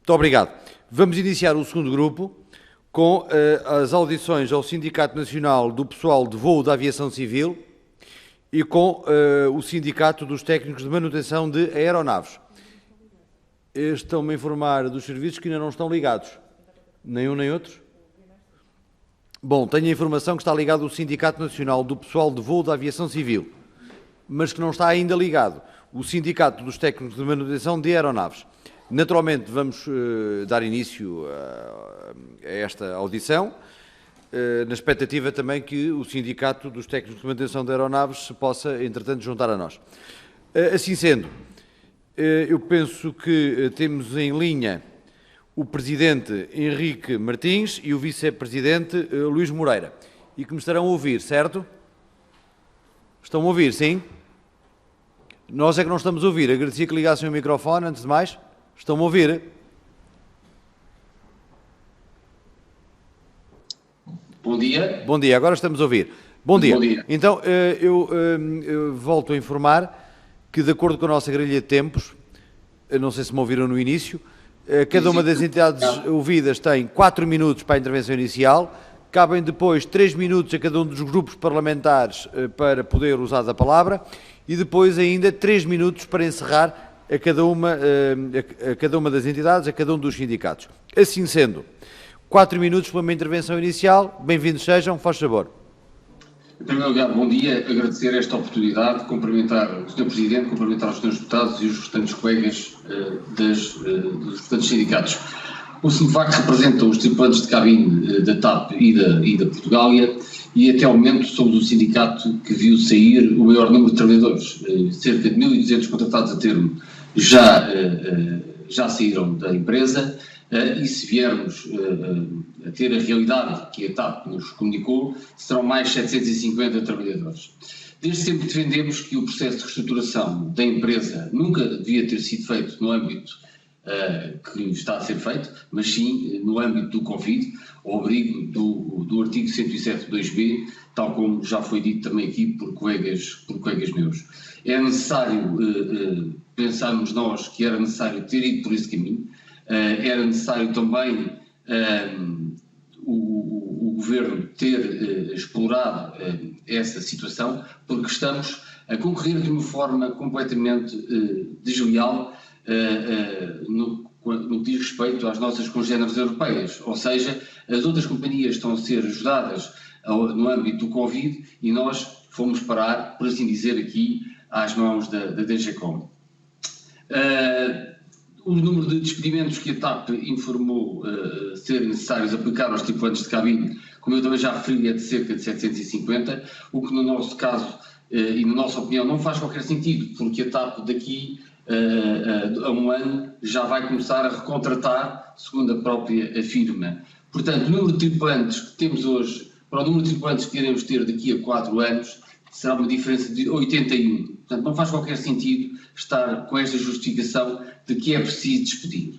Muito obrigado. Vamos iniciar o segundo grupo com as audições ao Sindicato Nacional do Pessoal de Voo da Aviação Civil e com o Sindicato dos Técnicos de Manutenção de Aeronaves. Estão-me a informar dos serviços que ainda não estão ligados. Nem um nem outro? Bom, tenho a informação que está ligado o Sindicato Nacional do Pessoal de Voo da Aviação Civil, mas que não está ainda ligado o Sindicato dos Técnicos de Manutenção de Aeronaves. Naturalmente, vamos dar início a esta audição, na expectativa também que o Sindicato dos Técnicos de Manutenção de Aeronaves se possa, entretanto, juntar a nós. Assim sendo, eu penso que temos em linha o Presidente Henrique Martins e o Vice-Presidente Luís Moreira, e que me estarão a ouvir, certo? Estão a ouvir, sim? Nós é que não estamos a ouvir. Agradecia que ligassem o microfone, antes de mais. Estão a ouvir? Bom dia. Bom dia, agora estamos a ouvir. Bom dia. Bom dia. Então, eu volto a informar que, de acordo com a nossa grelha de tempos, não sei se me ouviram no início, cada uma das entidades ouvidas tem 4 minutos para a intervenção inicial, cabem depois 3 minutos a cada um dos grupos parlamentares para poder usar a palavra e depois ainda 3 minutos para encerrar a cada uma das entidades, a cada um dos sindicatos. Assim sendo, 4 minutos para uma intervenção inicial, bem-vindos sejam, faz favor. Em primeiro lugar, bom dia, agradecer esta oportunidade, cumprimentar o Sr. Presidente, cumprimentar os Srs. Deputados e os restantes colegas dos restantes sindicatos. O SINFAC representa os tripulantes de cabine da TAP e da Portugália e até ao momento somos o sindicato que viu sair o maior número de trabalhadores. Cerca de 1.200 contratados a termo já saíram da empresa e se viermos a ter a realidade que a TAP nos comunicou, serão mais 750 trabalhadores. Desde sempre defendemos que o processo de reestruturação da empresa nunca devia ter sido feito no âmbito que está a ser feito, mas sim no âmbito do Covid, ao abrigo do artigo 107.2b, tal como já foi dito também aqui por colegas meus. É necessário pensarmos nós que era necessário ter ido por esse caminho, era necessário também o Governo ter explorado essa situação, porque estamos a concorrer de uma forma completamente desleal no que diz respeito às nossas congêneres europeias, ou seja, as outras companhias estão a ser ajudadas no âmbito do Covid e nós fomos parar, por assim dizer, aqui às mãos da DGCOM. O número de despedimentos que a TAP informou ser necessários aplicar aos tripulantes de cabine, como eu também já referi, é de cerca de 750, o que no nosso caso e na nossa opinião não faz qualquer sentido, porque a TAP daqui a um ano já vai começar a recontratar, segundo a própria firma. Portanto, o número de tripulantes que temos hoje, para o número de tripulantes que iremos ter daqui a 4 anos, será uma diferença de 81. Portanto, não faz qualquer sentido estar com esta justificação de que é preciso despedir.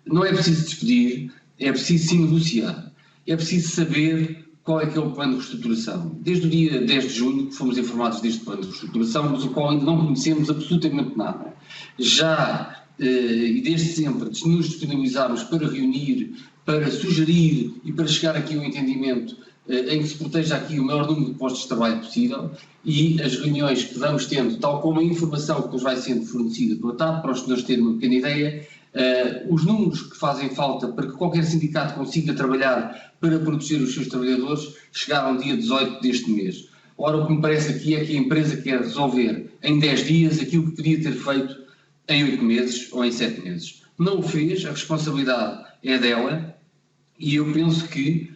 Não é preciso despedir, é preciso sim negociar. É preciso saber qual é que é o plano de reestruturação. Desde o dia 10 de junho que fomos informados deste plano de reestruturação, mas o qual ainda não conhecemos absolutamente nada. Já, e desde sempre, nos disponibilizámos para reunir, para sugerir e para chegar aqui a um entendimento em que se proteja aqui o maior número de postos de trabalho possível e as reuniões que vamos tendo, tal como a informação que nos vai sendo fornecida pela TAP, para os senhores terem uma pequena ideia, os números que fazem falta para que qualquer sindicato consiga trabalhar para proteger os seus trabalhadores chegaram ao dia 18 deste mês. Ora, o que me parece aqui é que a empresa quer resolver em 10 dias aquilo que podia ter feito em 8 meses ou em 7 meses. Não o fez, a responsabilidade é dela e eu penso que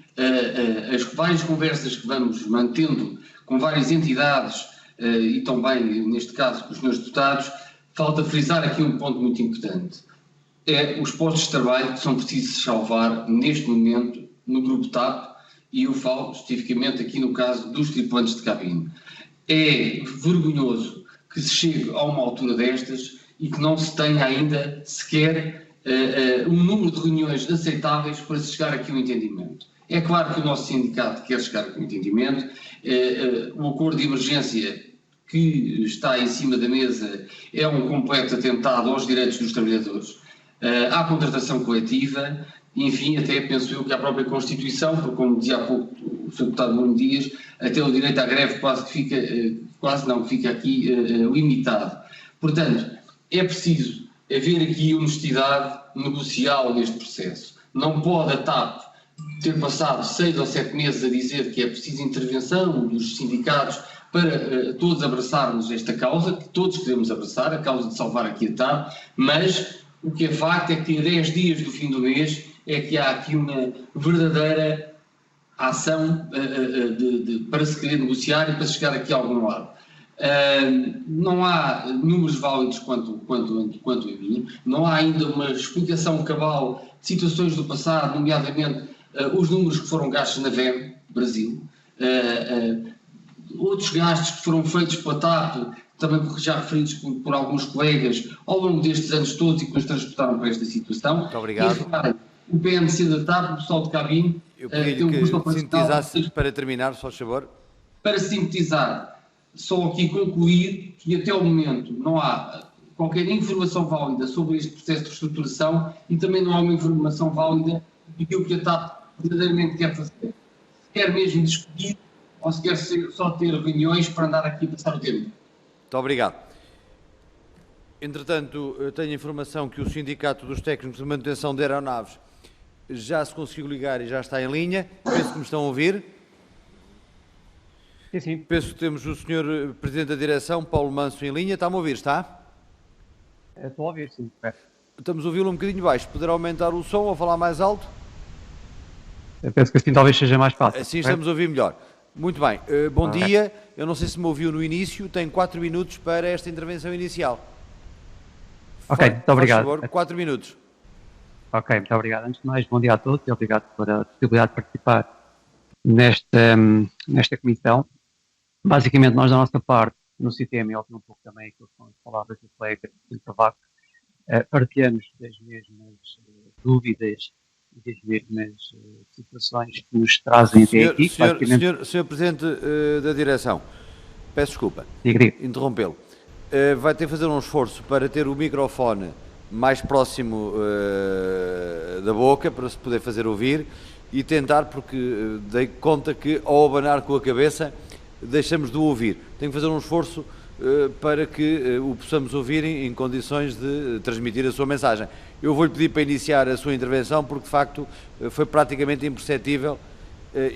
as várias conversas que vamos mantendo com várias entidades e também, neste caso, com os meus deputados, falta frisar aqui um ponto muito importante. É os postos de trabalho que são precisos salvar neste momento no grupo TAP e eu falo especificamente aqui no caso dos tripulantes de cabine. É vergonhoso que se chegue a uma altura destas e que não se tenha ainda sequer um número de reuniões aceitáveis para se chegar aqui a um entendimento. É claro que o nosso sindicato quer chegar a um entendimento, o acordo de emergência que está em cima da mesa é um completo atentado aos direitos dos trabalhadores. à contratação coletiva, enfim, até penso eu que a própria Constituição, porque como dizia há pouco o Sr. Deputado Nuno Dias, até o direito à greve quase que fica, fica aqui limitado. Portanto, é preciso haver aqui honestidade negocial neste processo. Não pode a TAP ter passado 6 ou 7 meses a dizer que é preciso intervenção dos sindicatos para todos abraçarmos esta causa, que todos queremos abraçar, a causa de salvar aqui a TAP, mas o que é facto é que a 10 dias do fim do mês é que há aqui uma verdadeira ação para se querer negociar e para se chegar aqui a algum lado. Não há números válidos quanto a mim, não há ainda uma explicação cabal de situações do passado, nomeadamente os números que foram gastos na VEM, Brasil, outros gastos que foram feitos pela TAP, também já referidos por alguns colegas, ao longo destes anos todos e que nos transportaram para esta situação. Muito obrigado. E, o PNC da TAP, o pessoal de cabine, eu pedi que sintetizasse para terminar, só favor. Para sintetizar, só aqui concluir que até o momento não há qualquer informação válida sobre este processo de reestruturação e também não há uma informação válida daquilo que a TAP verdadeiramente quer fazer. Se quer mesmo discutir ou se quer só ter reuniões para andar aqui a passar o tempo. Muito obrigado. Entretanto, eu tenho informação que o Sindicato dos Técnicos de Manutenção de Aeronaves já se conseguiu ligar e já está em linha. Penso que me estão a ouvir. Sim, sim. Penso que temos o Sr. Presidente da Direção, Paulo Manso, em linha. Está-me a ouvir, está? Estou a ouvir, sim. Estamos a ouvi-lo um bocadinho baixo. Poderá aumentar o som ou falar mais alto? Eu penso que assim talvez seja mais fácil. Assim estamos a ouvir melhor. Muito bem. Bom dia. Eu não sei se me ouviu no início. Tenho 4 minutos para esta intervenção inicial. Ok, muito obrigado. Por favor, 4 minutos. Ok, muito obrigado. Antes de mais, bom dia a todos e obrigado pela possibilidade de participar nesta comissão. Basicamente, nós da nossa parte, no CTM, e ouvi um pouco também aquilo que são as palavras do colega do Cavaco, partilhamos das mesmas dúvidas e das mesmas situações que nos trazem até aqui. Senhor Presidente da Direção, peço desculpa, interrompê-lo. Vai ter que fazer um esforço para ter o microfone mais próximo da boca, para se poder fazer ouvir, e tentar, porque dei conta que ao abanar com a cabeça deixamos de o ouvir. Tem que fazer um esforço para que o possamos ouvir em condições de transmitir a sua mensagem. Eu vou-lhe pedir para iniciar a sua intervenção, porque de facto foi praticamente imperceptível,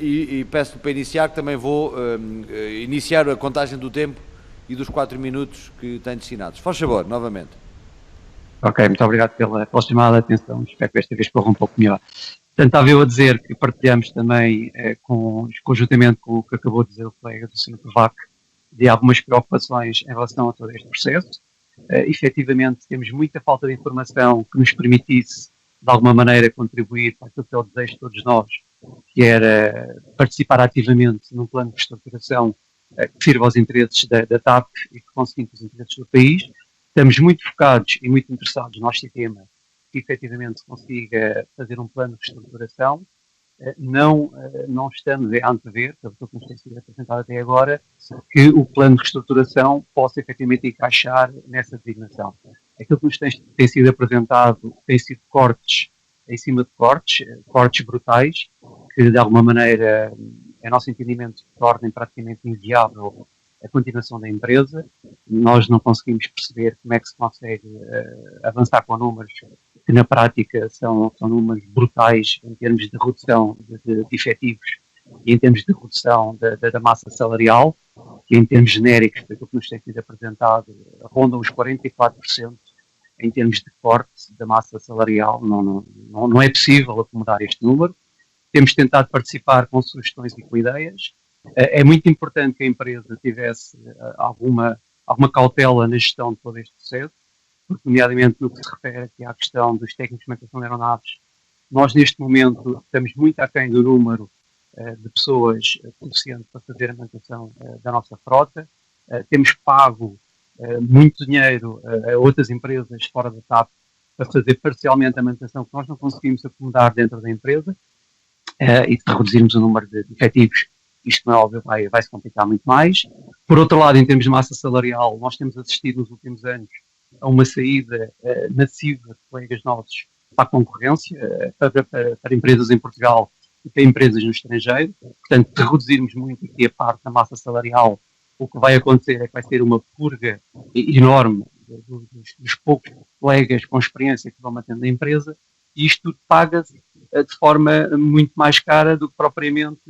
e peço-lhe para iniciar, que também vou iniciar a contagem do tempo e dos 4 minutos que tem destinados. Faz favor, novamente. Ok, muito obrigado pela chamada de atenção. Espero que esta vez corra um pouco melhor. Portanto, estava eu a dizer que partilhamos também, conjuntamente com o que acabou de dizer o colega do Sr. Cavaco, de algumas preocupações em relação a todo este processo. Efetivamente, temos muita falta de informação que nos permitisse, de alguma maneira, contribuir para aquilo que é o desejo de todos nós, que era participar ativamente num plano de reestruturação que sirva aos interesses da TAP e que consiga os interesses do país. Estamos muito focados e muito interessados no nosso sistema que efetivamente se consiga fazer um plano de reestruturação. Não estamos a antever, pelo que nos tem sido apresentado até agora, que o plano de reestruturação possa efetivamente encaixar nessa designação. Aquilo que nos tem sido apresentado tem sido cortes em cima de cortes brutais, que de alguma maneira, em nosso entendimento, tornem praticamente inviável a continuação da empresa. Nós não conseguimos perceber como é que se consegue avançar com números que na prática são números brutais em termos de redução de efetivos e em termos de redução da massa salarial, que em termos genéricos, pelo que nos tem sido apresentado, rondam os 44% em termos de corte da massa salarial. Não é possível acomodar este número. Temos tentado participar com sugestões e com ideias. É muito importante que a empresa tivesse alguma cautela na gestão de todo este processo, porque, nomeadamente, no que se refere aqui à questão dos técnicos de manutenção de aeronaves, nós, neste momento, estamos muito aquém do número de pessoas suficiente para fazer a manutenção da nossa frota. Temos pago muito dinheiro a outras empresas fora da TAP para fazer parcialmente a manutenção que nós não conseguimos acomodar dentro da empresa, e se reduzirmos o número de efetivos, isto, não é óbvio, vai se complicar muito mais. Por outro lado, em termos de massa salarial, nós temos assistido nos últimos anos a uma saída massiva de colegas nossos para a concorrência, para empresas em Portugal e para empresas no estrangeiro. Portanto, se reduzirmos muito aqui a parte da massa salarial, o que vai acontecer é que vai ser uma purga enorme dos poucos colegas com experiência que vão mantendo a empresa, e isto tudo paga-se de forma muito mais cara do que propriamente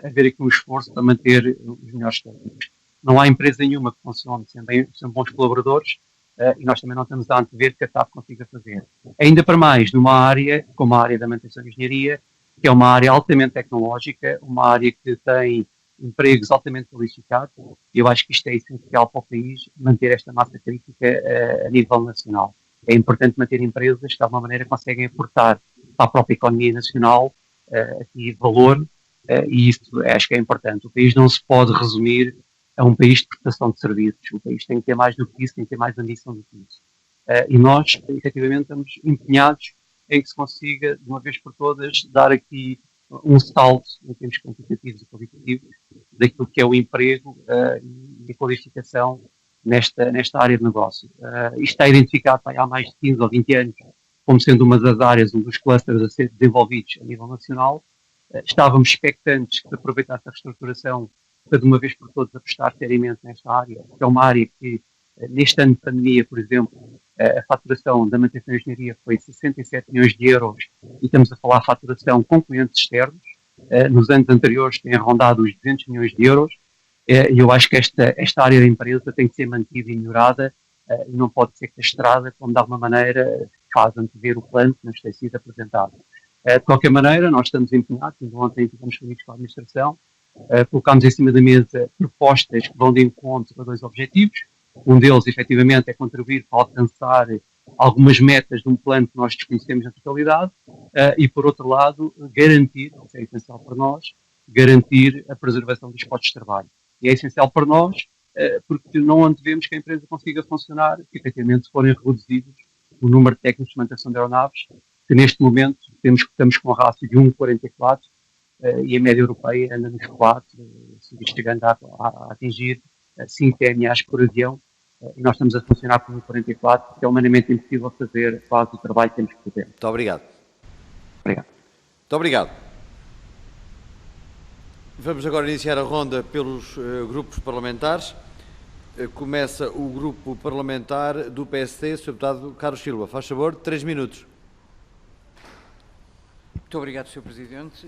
haver aqui um esforço para manter os melhores técnicos. Não há empresa nenhuma que funcione sem bons colaboradores, e nós também não estamos a antever que a TAP consiga fazer. Ainda para mais numa área como a área da manutenção de engenharia, que é uma área altamente tecnológica, uma área que tem empregos altamente qualificados, e eu acho que isto é essencial para o país, manter esta massa crítica a nível nacional. É importante manter empresas que, de alguma maneira, conseguem aportar para a própria economia nacional aqui valor, e isso acho que é importante. O país não se pode resumir a um país de prestação de serviços. O país tem que ter mais do que isso, tem que ter mais ambição do que isso. E nós, efetivamente, estamos empenhados em que se consiga, de uma vez por todas, dar aqui um salto em termos quantitativos e qualitativos daquilo que é o emprego e a qualificação nesta área de negócio. Isto está identificado há mais de 15 ou 20 anos como sendo uma das áreas, um dos clusters a ser desenvolvidos a nível nacional. Estávamos expectantes que se aproveitasse a reestruturação para, de uma vez por todas, apostar seriamente nesta área, que é uma área que, neste ano de pandemia, por exemplo, a faturação da manutenção de engenharia foi 67 milhões de euros, e estamos a falar de faturação com clientes externos. Nos anos anteriores tem rondado os 200 milhões de euros, e eu acho que esta área da empresa tem que ser mantida e melhorada, e não pode ser castrada, como de alguma maneira faz antever o plano que nos tem sido apresentado. De qualquer maneira, nós estamos empenhados, ontem tivemos reunidos com a administração, colocámos em cima da mesa propostas que vão de encontro a dois objetivos. Um deles, efetivamente, é contribuir para alcançar algumas metas de um plano que nós desconhecemos na totalidade, e, por outro lado, garantir, isso é essencial para nós, garantir a preservação dos postos de trabalho. E é essencial para nós, porque não antevemos que a empresa consiga funcionar, que, efetivamente, se forem reduzidos o número de técnicos de manutenção de aeronaves, que neste momento estamos com um rácio de 1,44, e a média europeia anda nos 4, chegando a atingir 5 TMAs por avião, e nós estamos a funcionar por 1,44, que é humanamente impossível fazer quase o trabalho que temos que fazer. Muito obrigado. Obrigado. Muito obrigado. Vamos agora iniciar a ronda pelos grupos parlamentares. Começa o grupo parlamentar do PSD, Sr. Deputado Carlos Silva. Faz favor, 3 minutos. Muito obrigado, Sr. Presidente.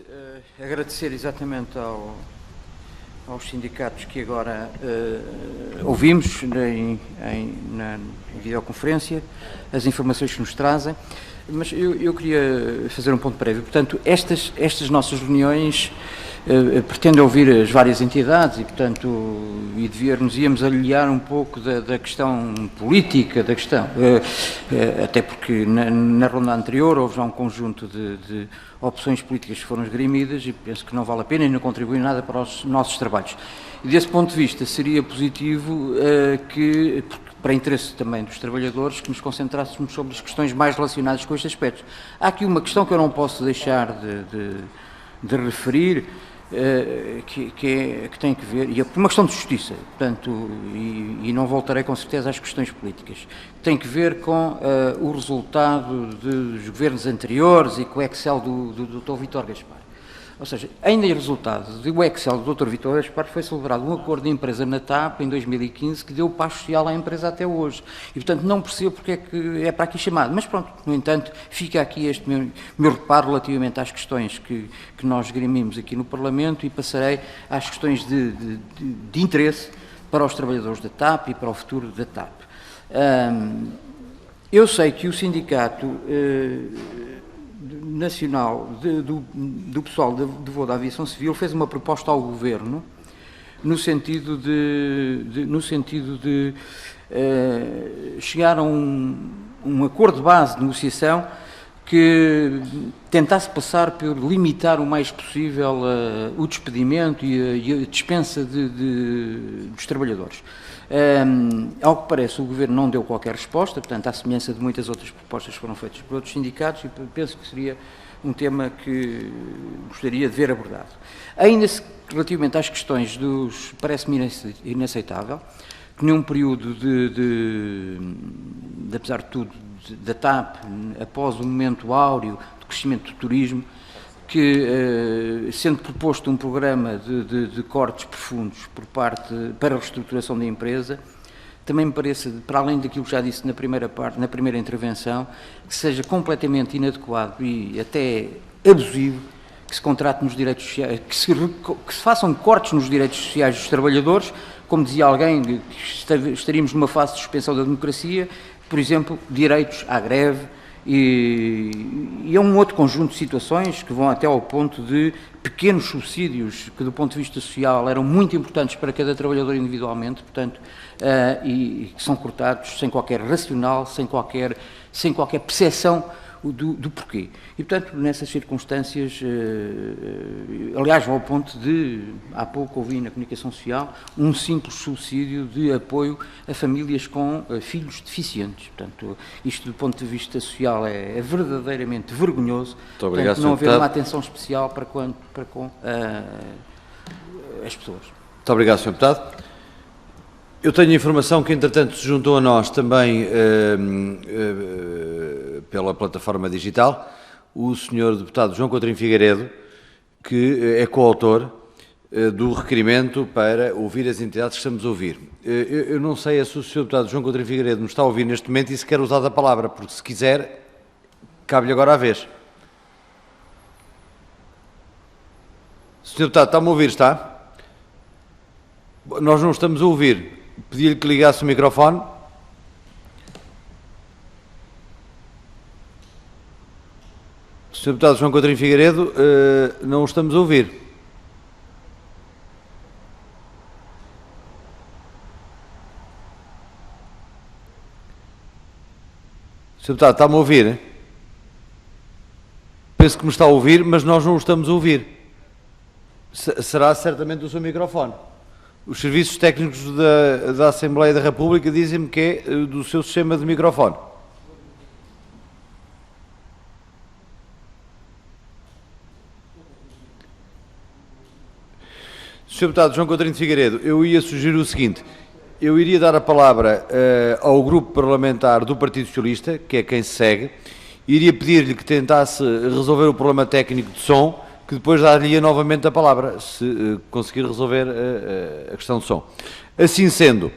Agradecer exatamente aos sindicatos que agora ouvimos na videoconferência, as informações que nos trazem, mas eu queria fazer um ponto prévio. Portanto, estas nossas reuniões pretendem ouvir as várias entidades e, portanto, nos íamos aliar um pouco da questão política da questão, até porque na ronda anterior houve já um conjunto de opções políticas que foram esgrimidas e penso que não vale a pena e não contribui nada para os nossos trabalhos. E desse ponto de vista seria positivo para interesse também dos trabalhadores, que nos concentrássemos sobre as questões mais relacionadas com estes aspectos. Há aqui uma questão que eu não posso deixar de referir, que tem que ver, e é uma questão de justiça, portanto, e não voltarei com certeza às questões políticas, tem que ver com o resultado dos governos anteriores e com o Excel do Dr. Vítor Gaspar. Ou seja, ainda em resultado do Excel do Dr. Vítor Gaspar foi celebrado um acordo de empresa na TAP em 2015 que deu paz social à empresa até hoje. E, portanto, não percebo porque é que é para aqui chamado. Mas pronto, no entanto, fica aqui este meu reparo relativamente às questões que nós esgrimimos aqui no Parlamento e passarei às questões de interesse para os trabalhadores da TAP e para o futuro da TAP. Eu sei que o sindicato nacional do pessoal de voo da aviação civil fez uma proposta ao Governo no sentido de chegar a um acordo de base de negociação que tentasse passar por limitar o mais possível o despedimento e a dispensa dos trabalhadores. Ao que parece, o Governo não deu qualquer resposta, portanto, à semelhança de muitas outras propostas que foram feitas por outros sindicatos, e penso que seria um tema que gostaria de ver abordado. Ainda relativamente às questões parece-me inaceitável que num período apesar de tudo, da TAP, após o momento áureo do crescimento do turismo, que, sendo proposto um programa de cortes profundos para a reestruturação da empresa, também me parece, para além daquilo que já disse na primeira intervenção, que seja completamente inadequado e até abusivo que se contrate nos direitos sociais, que se façam cortes nos direitos sociais dos trabalhadores, como dizia alguém, que estaríamos numa fase de suspensão da democracia, por exemplo, direitos à greve, e é um outro conjunto de situações que vão até ao ponto de pequenos subsídios que do ponto de vista social eram muito importantes para cada trabalhador individualmente, portanto, e que são cortados sem qualquer racional, sem qualquer percepção do porquê. E, portanto, nessas circunstâncias, aliás, ao ponto de, há pouco ouvi na comunicação social, um simples subsídio de apoio a famílias com filhos deficientes. Portanto, isto do ponto de vista social é verdadeiramente vergonhoso. Muito obrigado, portanto, não haver Sr. uma Deputado. atenção especial para com as pessoas. Muito obrigado, Sr. Deputado. Eu tenho a informação que, entretanto, se juntou a nós também pela plataforma digital o Sr. Deputado João Coutinho Figueiredo, que é coautor do requerimento para ouvir as entidades que estamos a ouvir. Eu não sei se o Sr. Deputado João Coutinho Figueiredo me está a ouvir neste momento e se quer usar a palavra, porque se quiser, cabe-lhe agora a vez. Sr. Deputado, está-me a ouvir, está? Nós não estamos a ouvir. Pedi-lhe que ligasse o microfone. Sr. Deputado João Coutinho Figueiredo, não o estamos a ouvir. Sr. Deputado, está-me a ouvir? Penso que me está a ouvir, mas nós não o estamos a ouvir. Será certamente o seu microfone. Os serviços técnicos da Assembleia da República dizem-me que é do seu sistema de microfone. Sr. Deputado João Coutinho de Figueiredo, eu ia sugerir o seguinte: eu iria dar a palavra ao grupo parlamentar do Partido Socialista, que é quem segue, e iria pedir-lhe que tentasse resolver o problema técnico de som, que depois dar-lhe novamente a palavra, se conseguir resolver a questão de som. Assim sendo,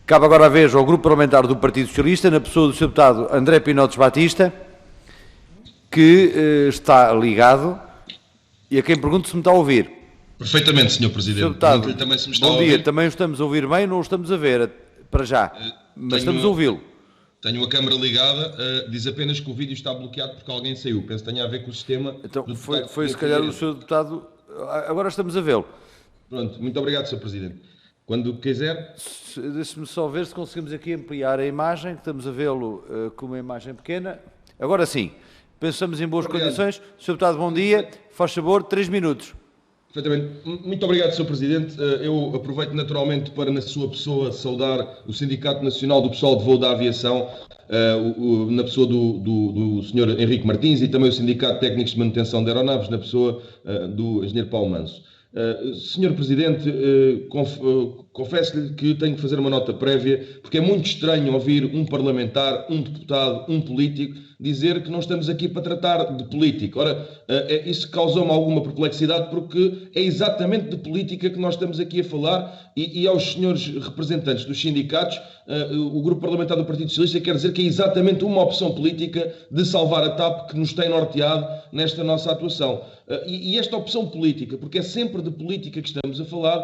cabe agora a vez ao grupo parlamentar do Partido Socialista, na pessoa do Sr. Deputado André Pinotes Batista, que está ligado, e a quem pergunto se me está a ouvir. Perfeitamente, Sr. Presidente. Sr. Deputado, Pergunto-lhe também se me está bom a dia, ouvir. também o estamos a ouvir bem, não o estamos a ver para já, mas estamos a ouvi-lo. Tenho a câmara ligada, diz apenas que o vídeo está bloqueado porque alguém saiu. Penso que tenha a ver com o sistema. Então, do foi deputado se calhar o Figueiredo. Sr. Deputado, agora estamos a vê-lo. Pronto, muito obrigado, Sr. Presidente. Quando quiser, Deixe-me só ver se conseguimos aqui ampliar a imagem, que estamos a vê-lo com uma imagem pequena. Agora sim, pensamos em boas Obrigado. condições. Sr. Deputado, bom dia. Faz favor, 3 minutos. perfeitamente. Muito obrigado, Sr. Presidente. Eu aproveito naturalmente para, na sua pessoa, saudar o Sindicato Nacional do Pessoal de Voo da Aviação, na pessoa do Sr. Henrique Martins, e também o Sindicato de Técnicos de Manutenção de Aeronaves, na pessoa do Engenheiro Paulo Manso. Sr. Presidente, confesso-lhe que tenho que fazer uma nota prévia, porque é muito estranho ouvir um parlamentar, um deputado, um político dizer que não estamos aqui para tratar de política. Ora, isso causou-me alguma perplexidade, porque é exatamente de política que nós estamos aqui a falar, e aos senhores representantes dos sindicatos, o Grupo Parlamentar do Partido Socialista quer dizer que é exatamente uma opção política de salvar a TAP que nos tem norteado nesta nossa atuação. E esta opção política, porque é sempre de política que estamos a falar,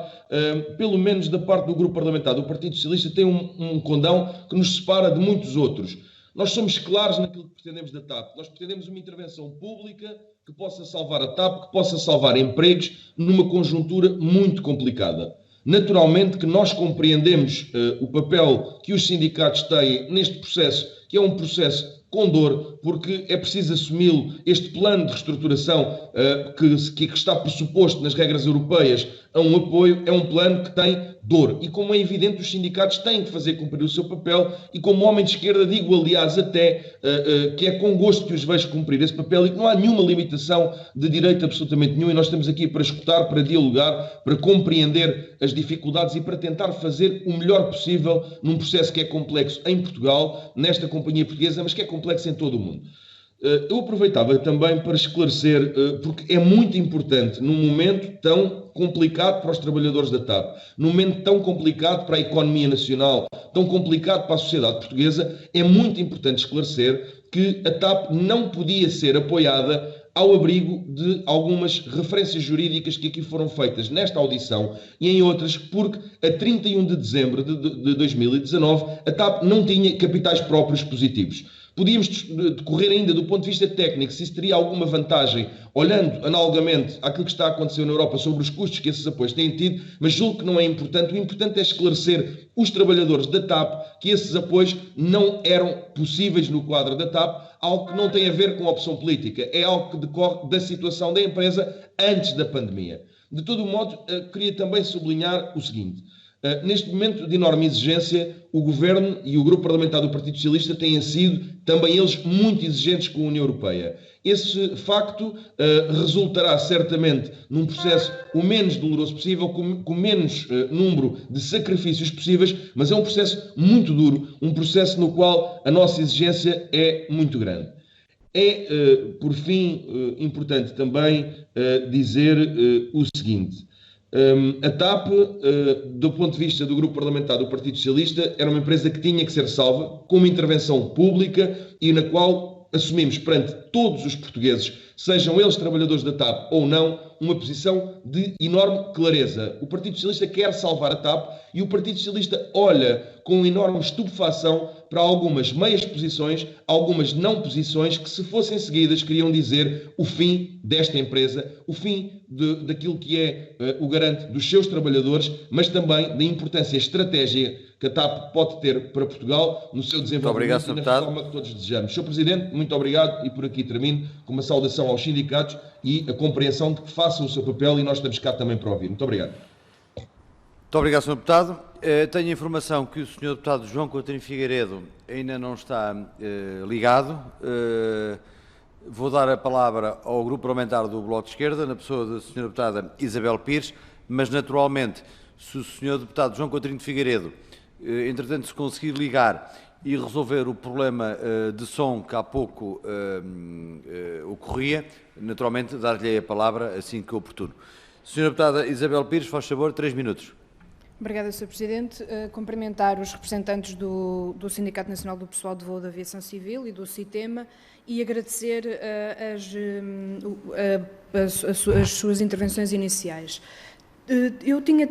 pelo menos da parte do Grupo Parlamentar do Partido Socialista, tem um condão que nos separa de muitos outros. Nós somos claros naquilo que pretendemos da TAP. Nós pretendemos uma intervenção pública que possa salvar a TAP, que possa salvar empregos numa conjuntura muito complicada. Naturalmente que nós compreendemos o papel que os sindicatos têm neste processo, que é um processo com dor, porque é preciso assumi-lo. Este plano de reestruturação que está pressuposto nas regras europeias a um apoio, é um plano que tem dor. E como é evidente, os sindicatos têm que fazer cumprir o seu papel e como homem de esquerda digo, aliás, até que é com gosto que os vejo cumprir esse papel e que não há nenhuma limitação de direito absolutamente nenhum e nós estamos aqui para escutar, para dialogar, para compreender as dificuldades e para tentar fazer o melhor possível num processo que é complexo em Portugal, nesta companhia portuguesa, mas que é complexo em todo o mundo. Eu aproveitava também para esclarecer, porque é muito importante num momento tão complicado para os trabalhadores da TAP, num momento tão complicado para a economia nacional, tão complicado para a sociedade portuguesa, é muito importante esclarecer que a TAP não podia ser apoiada ao abrigo de algumas referências jurídicas que aqui foram feitas nesta audição e em outras, porque a 31 de dezembro de 2019 a TAP não tinha capitais próprios positivos. Podíamos decorrer ainda do ponto de vista técnico se isso teria alguma vantagem, olhando analogamente àquilo que está a acontecer na Europa sobre os custos que esses apoios têm tido, mas julgo que não é importante. O importante é esclarecer os trabalhadores da TAP que esses apoios não eram possíveis no quadro da TAP, algo que não tem a ver com a opção política, é algo que decorre da situação da empresa antes da pandemia. De todo o modo, queria também sublinhar o seguinte. Neste momento de enorme exigência, o Governo e o Grupo Parlamentar do Partido Socialista têm sido também eles muito exigentes com a União Europeia. Esse facto resultará certamente num processo o menos doloroso possível, com menos número de sacrifícios possíveis, mas é um processo muito duro, um processo no qual a nossa exigência é muito grande. É, por fim, importante também dizer o seguinte. A TAP, do ponto de vista do Grupo Parlamentar do Partido Socialista, era uma empresa que tinha que ser salva, com uma intervenção pública e na qual assumimos perante todos os portugueses, sejam eles trabalhadores da TAP ou não, uma posição de enorme clareza. O Partido Socialista quer salvar a TAP e o Partido Socialista olha com enorme estupefação para algumas meias posições, algumas não posições que, se fossem seguidas, queriam dizer o fim desta empresa, o fim daquilo que é o garante dos seus trabalhadores, mas também da importância estratégica que a TAP pode ter para Portugal no seu desenvolvimento e na reforma que todos desejamos. Sr. Presidente, muito obrigado e por aqui termino com uma saudação aos sindicatos e a compreensão de que façam o seu papel e nós estamos cá também para ouvir. Muito obrigado. Muito obrigado, Sr. Deputado. Tenho a informação que o Sr. Deputado João Coutinho Figueiredo ainda não está ligado. Vou dar a palavra ao Grupo Parlamentar do Bloco de Esquerda, na pessoa da Sra. Deputada Isabel Pires, mas naturalmente, se o Sr. Deputado João Coutinho Figueiredo, entretanto, se conseguir ligar e resolver o problema de som que há pouco ocorria, naturalmente dar-lhe a palavra assim que oportuno. Sra. Deputada Isabel Pires, faz favor, 3 minutos. Obrigada, Sr. Presidente. Cumprimentar os representantes do Sindicato Nacional do Pessoal de Voo da Aviação Civil e do CITEMA e agradecer as suas intervenções iniciais. Eu tinha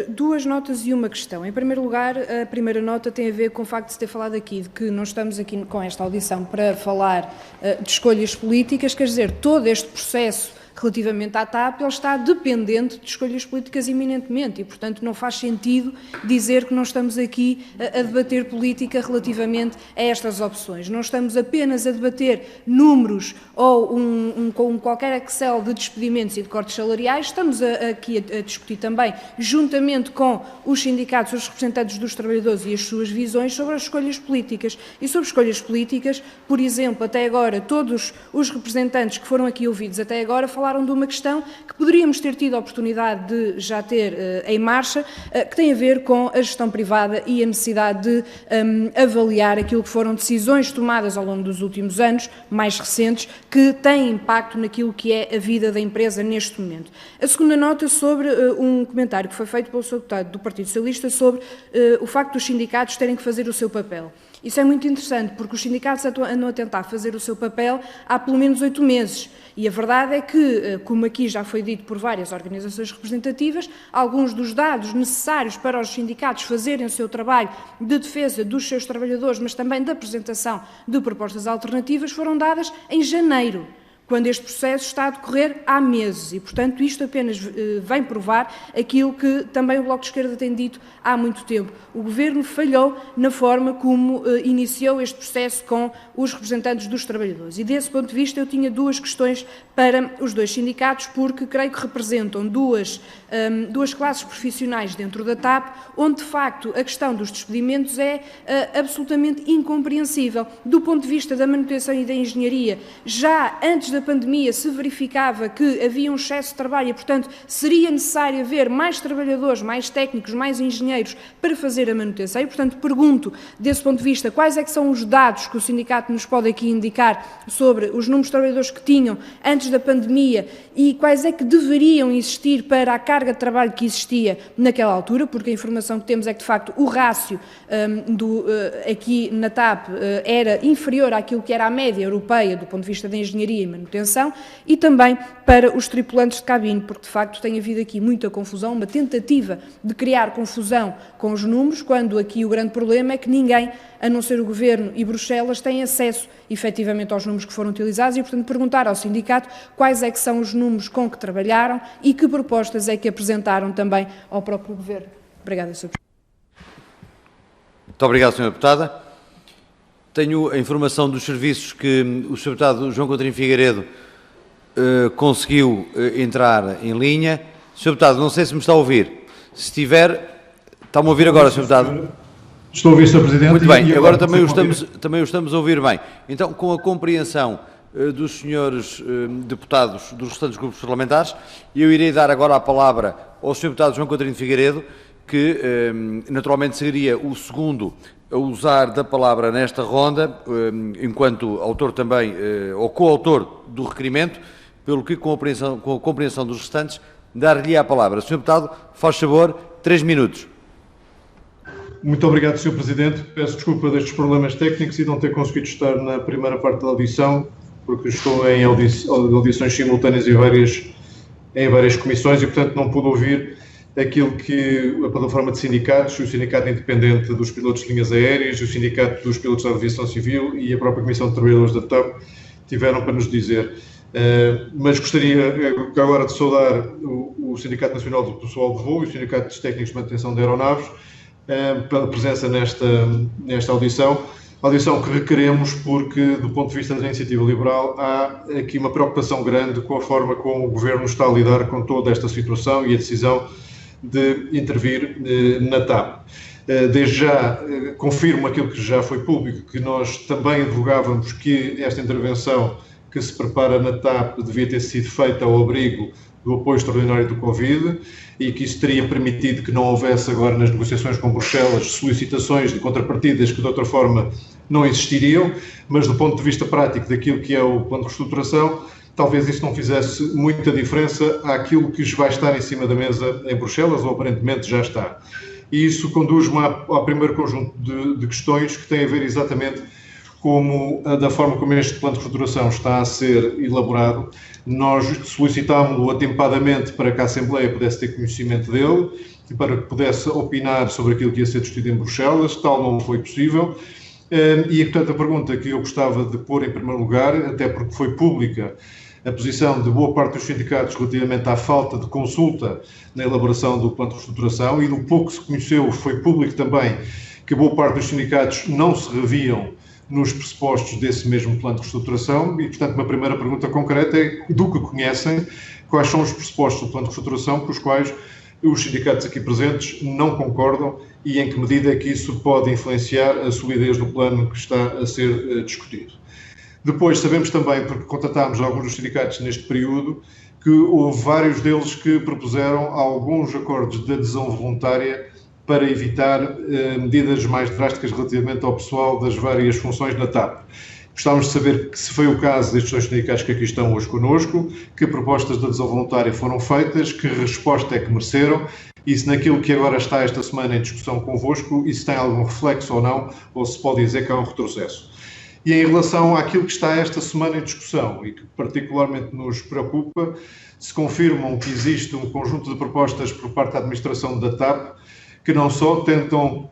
duas notas e uma questão. Em primeiro lugar, a primeira nota tem a ver com o facto de se ter falado aqui de que não estamos aqui com esta audição para falar de escolhas políticas, quer dizer, todo este processo relativamente à TAP, ele está dependente de escolhas políticas iminentemente e, portanto, não faz sentido dizer que não estamos aqui a debater política relativamente a estas opções. Não estamos apenas a debater números ou com qualquer Excel de despedimentos e de cortes salariais, estamos aqui a discutir também, juntamente com os sindicatos, os representantes dos trabalhadores e as suas visões sobre as escolhas políticas. E sobre escolhas políticas, por exemplo, até agora, todos os representantes que foram aqui ouvidos até agora falaram de uma questão que poderíamos ter tido a oportunidade de já ter em marcha, que tem a ver com a gestão privada e a necessidade de avaliar aquilo que foram decisões tomadas ao longo dos últimos anos, mais recentes, que têm impacto naquilo que é a vida da empresa neste momento. A segunda nota sobre um comentário que foi feito pelo Sr. Deputado do Partido Socialista sobre o facto dos sindicatos terem que fazer o seu papel. Isso é muito interessante, porque os sindicatos andam a tentar fazer o seu papel há pelo menos 8 meses. E a verdade é que, como aqui já foi dito por várias organizações representativas, alguns dos dados necessários para os sindicatos fazerem o seu trabalho de defesa dos seus trabalhadores, mas também da apresentação de propostas alternativas, foram dadas em janeiro. quando este processo está a decorrer há meses e, portanto, isto apenas vem provar aquilo que também o Bloco de Esquerda tem dito há muito tempo. O Governo falhou na forma como iniciou este processo com os representantes dos trabalhadores. E, desse ponto de vista, eu tinha duas questões para os dois sindicatos, porque creio que representam duas classes profissionais dentro da TAP, onde, de facto, a questão dos despedimentos é absolutamente incompreensível. Do ponto de vista da manutenção e da engenharia, já antes da pandemia se verificava que havia um excesso de trabalho e, portanto, seria necessário haver mais trabalhadores, mais técnicos, mais engenheiros para fazer a manutenção e, portanto, pergunto, desse ponto de vista, quais é que são os dados que o sindicato nos pode aqui indicar sobre os números de trabalhadores que tinham antes da pandemia e quais é que deveriam existir para a carga de trabalho que existia naquela altura, porque a informação que temos é que, de facto, o rácio aqui na TAP era inferior àquilo que era a média europeia do ponto de vista da engenharia e manutenção, e também para os tripulantes de cabine, porque de facto tem havido aqui muita confusão, uma tentativa de criar confusão com os números, quando aqui o grande problema é que ninguém, a não ser o Governo e Bruxelas, tem acesso efetivamente aos números que foram utilizados e, portanto, perguntar ao sindicato quais é que são os números com que trabalharam e que propostas é que apresentaram também ao próprio Governo. Obrigada, Sr. Presidente. Muito obrigado, Sra. Deputada. Tenho a informação dos serviços que o Sr. Deputado João Coutinho Figueiredo conseguiu entrar em linha. Sr. Deputado, não sei se me está a ouvir. Se estiver, está-me a ouvir agora, Sr. Deputado? Estou a ouvir, Sr. Presidente. Muito bem, agora também o estamos a ouvir bem. Então, com a compreensão dos senhores deputados dos restantes grupos parlamentares, eu irei dar agora a palavra ao Sr. Deputado João Coutinho Figueiredo, que naturalmente seria o segundo a usar da palavra nesta ronda, enquanto autor também, ou coautor do requerimento, pelo que, com a compreensão dos restantes, dar-lhe a palavra. Sr. Deputado, faz favor, 3 minutos. Muito obrigado, Sr. Presidente. Peço desculpa destes problemas técnicos e não ter conseguido estar na primeira parte da audição, porque estou em audições simultâneas em várias comissões e, portanto, não pude ouvir aquilo que a plataforma de sindicatos, o Sindicato Independente dos Pilotos de Linhas Aéreas, o Sindicato dos Pilotos da Aviação Civil e a própria Comissão de Trabalhadores da TAP tiveram para nos dizer. Mas gostaria agora de saudar o Sindicato Nacional do Pessoal de Voo e o Sindicato dos Técnicos de Manutenção de Aeronaves pela presença nesta audição que requeremos porque, do ponto de vista da iniciativa liberal, há aqui uma preocupação grande com a forma como o Governo está a lidar com toda esta situação e a decisão de intervir na TAP. Desde já confirmo aquilo que já foi público, que nós também advogávamos que esta intervenção que se prepara na TAP devia ter sido feita ao abrigo do apoio extraordinário do Covid e que isso teria permitido que não houvesse agora nas negociações com Bruxelas solicitações de contrapartidas que de outra forma não existiriam, mas do ponto de vista prático daquilo que é o plano de reestruturação, talvez isso não fizesse muita diferença àquilo que vai estar em cima da mesa em Bruxelas, ou aparentemente já está. E isso conduz-me ao primeiro conjunto de questões que têm a ver exatamente da forma como este plano de reestruturação está a ser elaborado. Nós solicitámos-lo atempadamente para que a Assembleia pudesse ter conhecimento dele e para que pudesse opinar sobre aquilo que ia ser discutido em Bruxelas, tal não foi possível. E, portanto, a pergunta que eu gostava de pôr em primeiro lugar, até porque foi pública a posição de boa parte dos sindicatos relativamente à falta de consulta na elaboração do plano de reestruturação, e do pouco que se conheceu foi público também que boa parte dos sindicatos não se reviam nos pressupostos desse mesmo plano de reestruturação e, portanto, uma primeira pergunta concreta é do que conhecem, quais são os pressupostos do plano de reestruturação com os quais os sindicatos aqui presentes não concordam e em que medida é que isso pode influenciar a solidez do plano que está a ser discutido. Depois sabemos também, porque contatámos alguns dos sindicatos neste período, que houve vários deles que propuseram alguns acordos de adesão voluntária para evitar medidas mais drásticas relativamente ao pessoal das várias funções na TAP. Gostávamos de saber se foi o caso destes dois sindicatos que aqui estão hoje connosco, que propostas de adesão voluntária foram feitas, que resposta é que mereceram e se naquilo que agora está esta semana em discussão convosco, isso tem algum reflexo ou não, ou se pode dizer que há um retrocesso. E em relação àquilo que está esta semana em discussão e que particularmente nos preocupa, se confirmam que existe um conjunto de propostas por parte da administração da TAP que não só tentam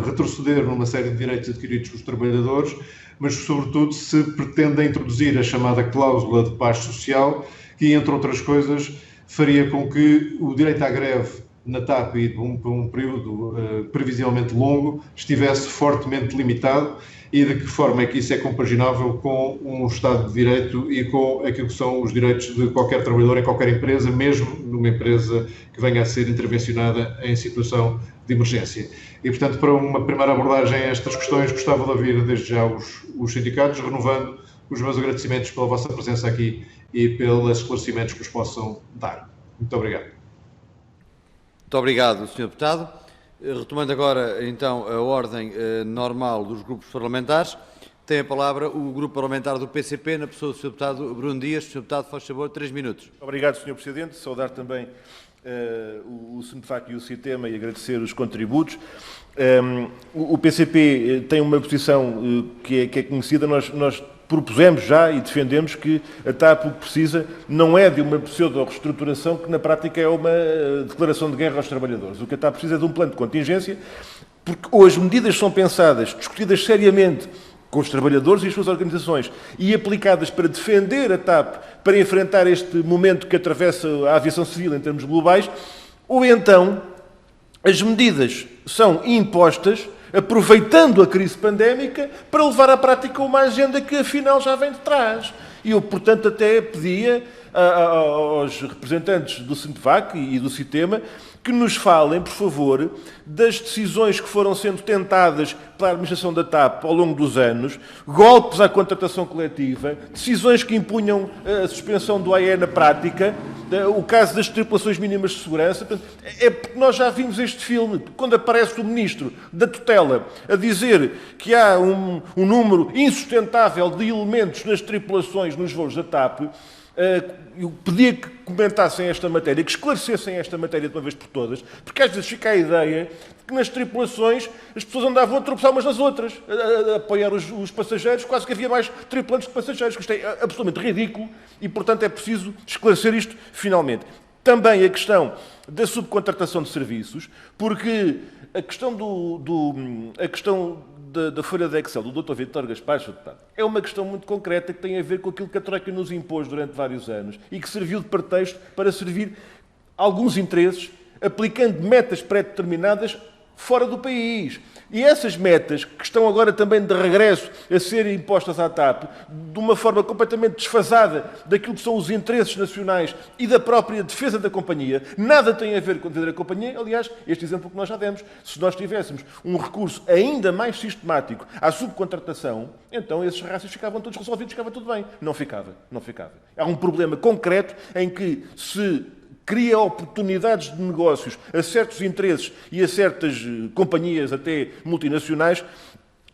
retroceder numa série de direitos adquiridos pelos trabalhadores, mas, sobretudo, se pretende introduzir a chamada cláusula de paz social, que, entre outras coisas, faria com que o direito à greve na TAP e por um período previsivelmente longo estivesse fortemente limitado, e de que forma é que isso é compaginável com um Estado de Direito e com aquilo que são os direitos de qualquer trabalhador em qualquer empresa, mesmo numa empresa que venha a ser intervencionada em situação de emergência. E, portanto, para uma primeira abordagem a estas questões, gostava de ouvir desde já os sindicatos, renovando os meus agradecimentos pela vossa presença aqui e pelos esclarecimentos que nos possam dar. Muito obrigado. Muito obrigado, Sr. Deputado. Retomando agora, então, a ordem normal dos grupos parlamentares, tem a palavra o Grupo Parlamentar do PCP, na pessoa do Sr. Deputado Bruno Dias. Sr. Deputado, faz favor, 3 minutos. Obrigado, Sr. Presidente. Saudar também o SINDFAC e o CITEMA e agradecer os contributos. O PCP tem uma posição que é conhecida. Nós propusemos já e defendemos que a TAP o que precisa não é de uma pseudo-reestruturação, que na prática é uma declaração de guerra aos trabalhadores. O que a TAP precisa é de um plano de contingência, porque hoje medidas são pensadas, discutidas seriamente com os trabalhadores e as suas organizações e aplicadas para defender a TAP, para enfrentar este momento que atravessa a aviação civil em termos globais, ou então as medidas são impostas aproveitando a crise pandémica para levar à prática uma agenda que afinal já vem de trás. E eu, portanto, até pedia aos representantes do SINDFAC e do CITEMA que nos falem, por favor, das decisões que foram sendo tentadas pela administração da TAP ao longo dos anos, golpes à contratação coletiva, decisões que impunham a suspensão do AE na prática, o caso das tripulações mínimas de segurança. É porque nós já vimos este filme, quando aparece o ministro da tutela a dizer que há um número insustentável de elementos nas tripulações nos voos da TAP. Eu pedia que comentassem esta matéria, que esclarecessem esta matéria de uma vez por todas, porque às vezes fica a ideia de que nas tripulações as pessoas andavam a tropeçar umas nas outras, a apoiar os passageiros, quase que havia mais tripulantes que passageiros, que isto é absolutamente ridículo e, portanto, é preciso esclarecer isto finalmente. Também a questão da subcontratação de serviços, porque a questão da folha de Excel do Dr. Vítor Gaspar é uma questão muito concreta que tem a ver com aquilo que a Troika nos impôs durante vários anos e que serviu de pretexto para servir alguns interesses, aplicando metas pré-determinadas fora do país. E essas metas, que estão agora também de regresso a serem impostas à TAP, de uma forma completamente desfasada daquilo que são os interesses nacionais e da própria defesa da companhia, nada tem a ver com defender a companhia. Aliás, este exemplo que nós já demos, se nós tivéssemos um recurso ainda mais sistemático à subcontratação, então esses rácios ficavam todos resolvidos, ficava tudo bem. Não ficava. Há um problema concreto em que se cria oportunidades de negócios a certos interesses e a certas companhias, até multinacionais,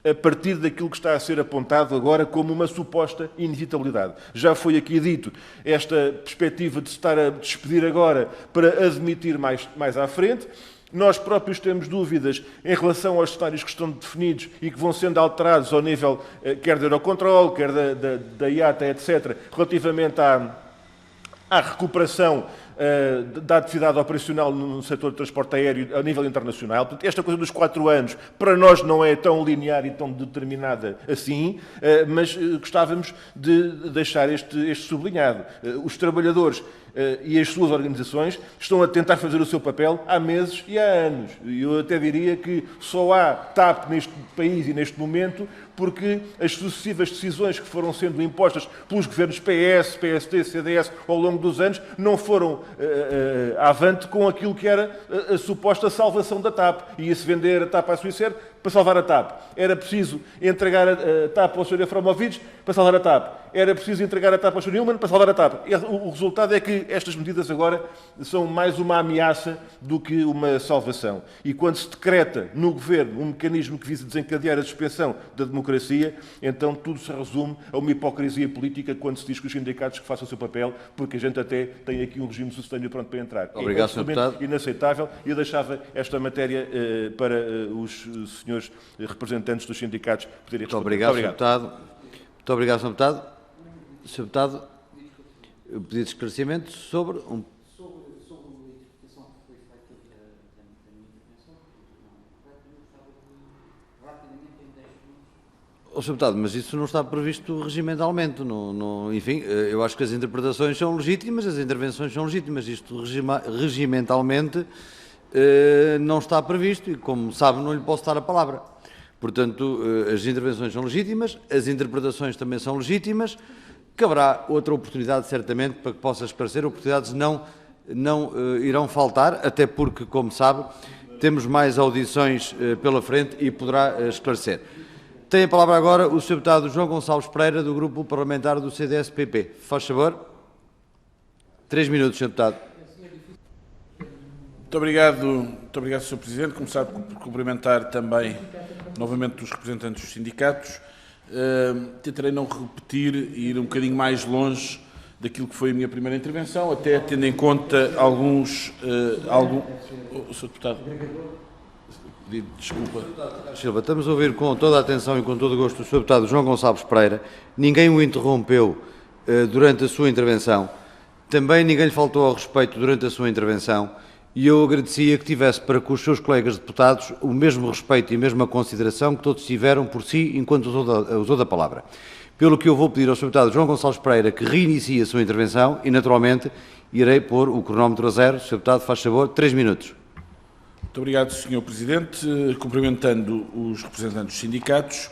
a partir daquilo que está a ser apontado agora como uma suposta inevitabilidade. Já foi aqui dito esta perspectiva de se estar a despedir agora para admitir mais à frente. Nós próprios temos dúvidas em relação aos cenários que estão definidos e que vão sendo alterados ao nível quer da Eurocontrol, quer da IATA, etc., relativamente à recuperação da atividade operacional no setor de transporte aéreo a nível internacional. Portanto, esta coisa dos 4 anos, para nós não é tão linear e tão determinada assim, mas gostávamos de deixar este sublinhado. Os trabalhadores e as suas organizações estão a tentar fazer o seu papel há meses e há anos. E eu até diria que só há TAP neste país e neste momento porque as sucessivas decisões que foram sendo impostas pelos governos PS, PSD, CDS ao longo dos anos não foram avante com aquilo que era a suposta salvação da TAP. Ia-se vender a TAP à Swissair para salvar a TAP. Era preciso entregar a TAP ao Sr. Efromovich para salvar a TAP. Era preciso entregar a TAP ao Sr. Newman para salvar a TAP. O resultado é que estas medidas agora são mais uma ameaça do que uma salvação. E quando se decreta no Governo um mecanismo que visa desencadear a suspensão da democracia, então tudo se resume a uma hipocrisia política quando se diz que os sindicatos que façam o seu papel, porque a gente até tem aqui um regime sucessório pronto para entrar. Obrigado, Sr. Deputado. Inaceitável. E eu deixava esta matéria para os senhores representantes dos sindicatos poderem responder. Muito obrigado, Sr. Deputado. Muito obrigado, Sr. Deputado. Sr. Deputado, eu pedi de esclarecimento sobre a modificação que foi feita da minha intervenção. Sr. Deputado, mas isso não está previsto regimentalmente. Enfim, eu acho que as interpretações são legítimas, as intervenções são legítimas. Isto regimentalmente não está previsto e, como sabe, não lhe posso dar a palavra. Portanto, as intervenções são legítimas, as interpretações também são legítimas. Caberá outra oportunidade, certamente, para que possa esclarecer. Oportunidades não irão faltar, até porque, como sabe, temos mais audições pela frente e poderá esclarecer. Tem a palavra agora o Sr. Deputado João Gonçalves Pereira, do Grupo Parlamentar do CDS-PP. Faz favor. 3 minutos, Sr. Deputado. Muito obrigado, Sr. Presidente. Começar por cumprimentar também novamente os representantes dos sindicatos. Tentarei não repetir e ir um bocadinho mais longe daquilo que foi a minha primeira intervenção, até tendo em conta alguns... Sr. Deputado, desculpa. Silva, estamos a ouvir com toda a atenção e com todo o gosto o Sr. Deputado João Gonçalves Pereira. Ninguém o interrompeu durante a sua intervenção. Também ninguém lhe faltou ao respeito durante a sua intervenção. E eu agradecia que tivesse para com os seus colegas deputados o mesmo respeito e a mesma consideração que todos tiveram por si enquanto usou da palavra. Pelo que eu vou pedir ao Sr. Deputado João Gonçalves Pereira que reinicie a sua intervenção e, naturalmente, irei pôr o cronómetro a zero. Sr. Deputado, faz favor, 3 minutos. Muito obrigado, Sr. Presidente. Cumprimentando os representantes dos sindicatos,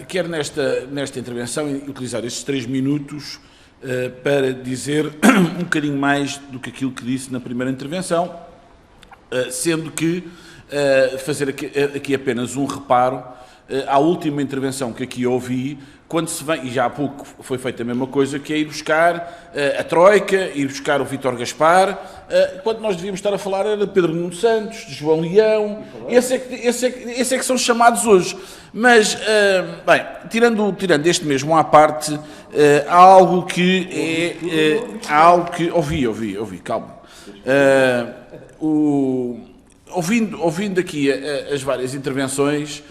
quero nesta intervenção utilizar estes 3 minutos para dizer um bocadinho mais do que aquilo que disse na primeira intervenção, sendo que fazer aqui apenas um reparo à última intervenção que aqui ouvi, quando se vem, e já há pouco foi feita a mesma coisa, que é ir buscar a Troika, ir buscar o Vítor Gaspar, quando nós devíamos estar a falar era de Pedro Nuno Santos, de João Leão, esse é que são chamados hoje. Mas, bem, tirando este mesmo à parte, há algo que ouvi, calma. Ouvindo aqui as várias intervenções,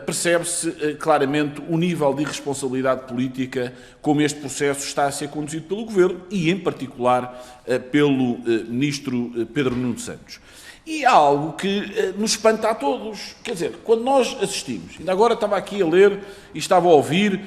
percebe-se claramente o nível de irresponsabilidade política como este processo está a ser conduzido pelo Governo e, em particular, pelo Ministro Pedro Nuno Santos. E há algo que nos espanta a todos. Quer dizer, quando nós assistimos, ainda agora estava aqui a ler e estava a ouvir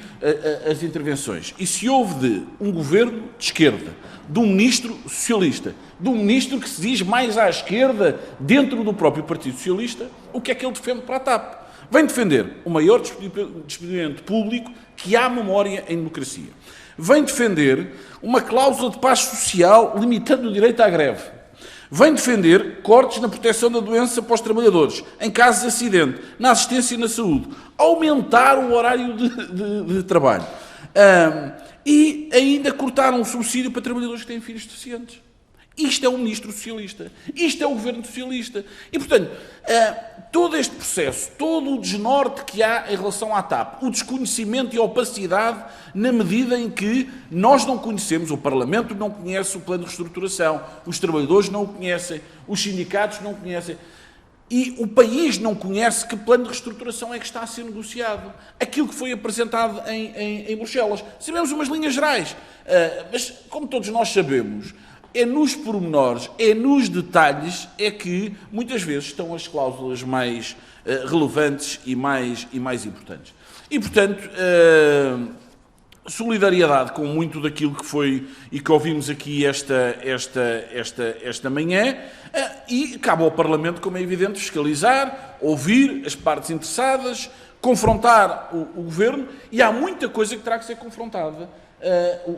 as intervenções, e se houve de um Governo de esquerda, de um Ministro socialista, de um Ministro que se diz mais à esquerda dentro do próprio Partido Socialista, o que é que ele defende para a TAP? Vem defender o maior despedimento público que há memória em democracia. Vem defender uma cláusula de paz social limitando o direito à greve. Vem defender cortes na proteção da doença para os trabalhadores, em casos de acidente, na assistência e na saúde. Aumentar o horário de trabalho. E ainda cortar um subsídio para trabalhadores que têm filhos deficientes. Isto é o Ministro Socialista. Isto é o Governo Socialista. E, portanto, todo este processo, todo o desnorte que há em relação à TAP, o desconhecimento e a opacidade na medida em que nós não conhecemos, o Parlamento não conhece o plano de reestruturação, os trabalhadores não o conhecem, os sindicatos não o conhecem, e o país não conhece que plano de reestruturação é que está a ser negociado. Aquilo que foi apresentado em Bruxelas. Sabemos umas linhas gerais, mas, como todos nós sabemos, é nos pormenores, é nos detalhes, é que muitas vezes estão as cláusulas mais relevantes e mais importantes. E, portanto, solidariedade com muito daquilo que foi e que ouvimos aqui esta manhã, e cabe ao Parlamento, como é evidente, fiscalizar, ouvir as partes interessadas, confrontar o Governo, e há muita coisa que terá que ser confrontada.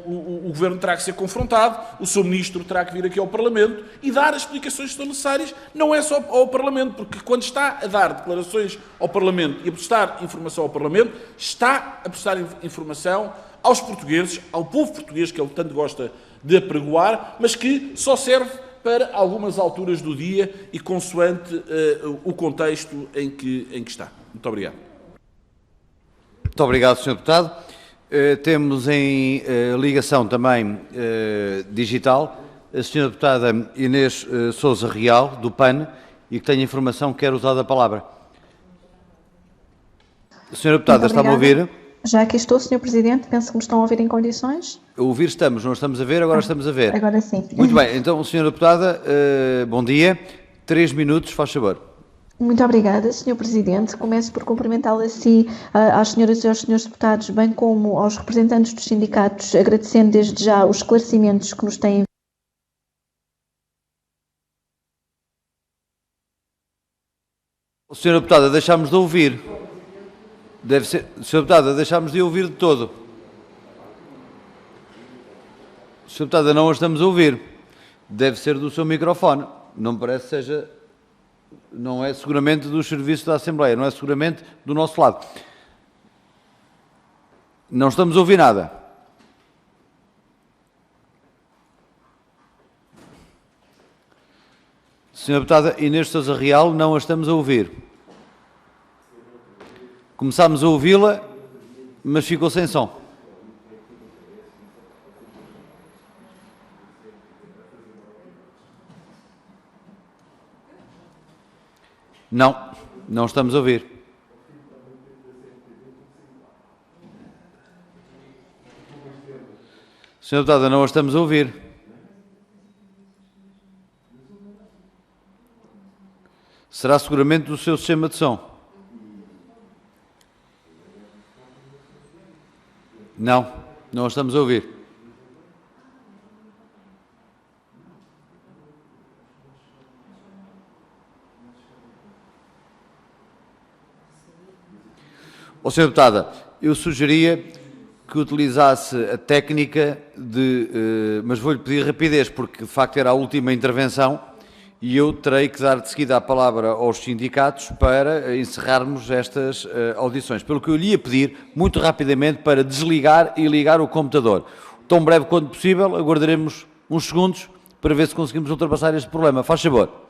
O Governo terá que ser confrontado, o seu Ministro terá que vir aqui ao Parlamento e dar as explicações que são necessárias, não é só ao Parlamento, porque quando está a dar declarações ao Parlamento e a prestar informação ao Parlamento, está a prestar informação aos portugueses, ao povo português, que ele tanto gosta de apregoar, mas que só serve para algumas alturas do dia e consoante o contexto em que está. Muito obrigado. Muito obrigado, Sr. Deputado. Temos em ligação também digital a Sra. Deputada Inês Sousa Real, do PAN, e que tem informação que quer usar a palavra. Sra. Deputada, está-me a ouvir? Já aqui estou, Sr. Presidente. Penso que me estão a ouvir em condições. A ouvir estamos, não estamos a ver, agora estamos a ver. Agora sim. Muito bem, então, Sra. Deputada, bom dia. 3 minutos, faz favor. Muito obrigada, Sr. Presidente. Começo por cumprimentá-lo a si, às senhoras e aos senhores deputados, bem como aos representantes dos sindicatos, agradecendo desde já os esclarecimentos que nos têm. Senhora Deputada, deixámos de ouvir. Deve ser. Senhora Deputada, deixámos de ouvir de todo. Senhora Deputada, não a estamos a ouvir. Deve ser do seu microfone. Não me parece que seja. Não é seguramente dos serviços da Assembleia, não é seguramente do nosso lado. Não estamos a ouvir nada. Senhora Deputada Inês Sousa Real, não a estamos a ouvir. Começámos a ouvi-la, mas ficou sem som. Não, não estamos a ouvir. Senhora Deputada, não a estamos a ouvir. Será seguramente do seu sistema de som. Não, não a estamos a ouvir. Senhora Deputada, eu sugeria que utilizasse a técnica de... mas vou-lhe pedir rapidez, porque de facto era a última intervenção e eu terei que dar de seguida a palavra aos sindicatos para encerrarmos estas audições. Pelo que eu lhe ia pedir, muito rapidamente, para desligar e ligar o computador. Tão breve quanto possível, aguardaremos uns segundos para ver se conseguimos ultrapassar este problema. Faz favor.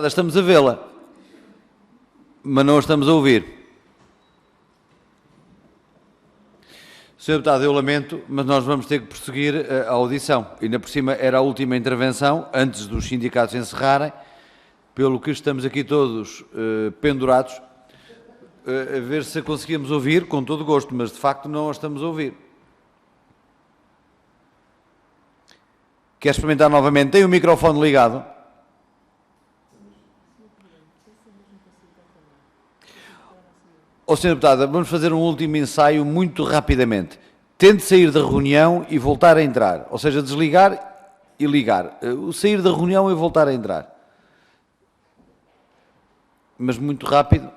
Estamos a vê-la, mas não a estamos a ouvir. Senhor Deputado, eu lamento, mas nós vamos ter que prosseguir a audição. Ainda por cima era a última intervenção, antes dos sindicatos encerrarem, pelo que estamos aqui todos pendurados, a ver se conseguimos ouvir, com todo o gosto, mas de facto não a estamos a ouvir. Quer experimentar novamente? Tem o microfone ligado? Senhora Deputada, vamos fazer um último ensaio muito rapidamente. Tente sair da reunião e voltar a entrar. Ou seja, desligar e ligar. O sair da reunião e voltar a entrar. Mas muito rápido.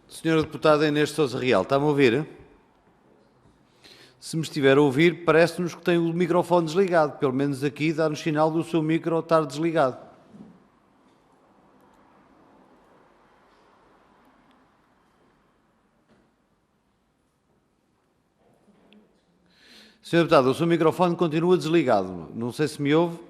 Senhora Deputada Inês de Sousa Real, está-me a ouvir? Se me estiver a ouvir, parece-nos que tem o microfone desligado. Pelo menos aqui dá-nos sinal do seu micro estar desligado. Senhora Deputada, o seu microfone continua desligado. Não sei se me ouve.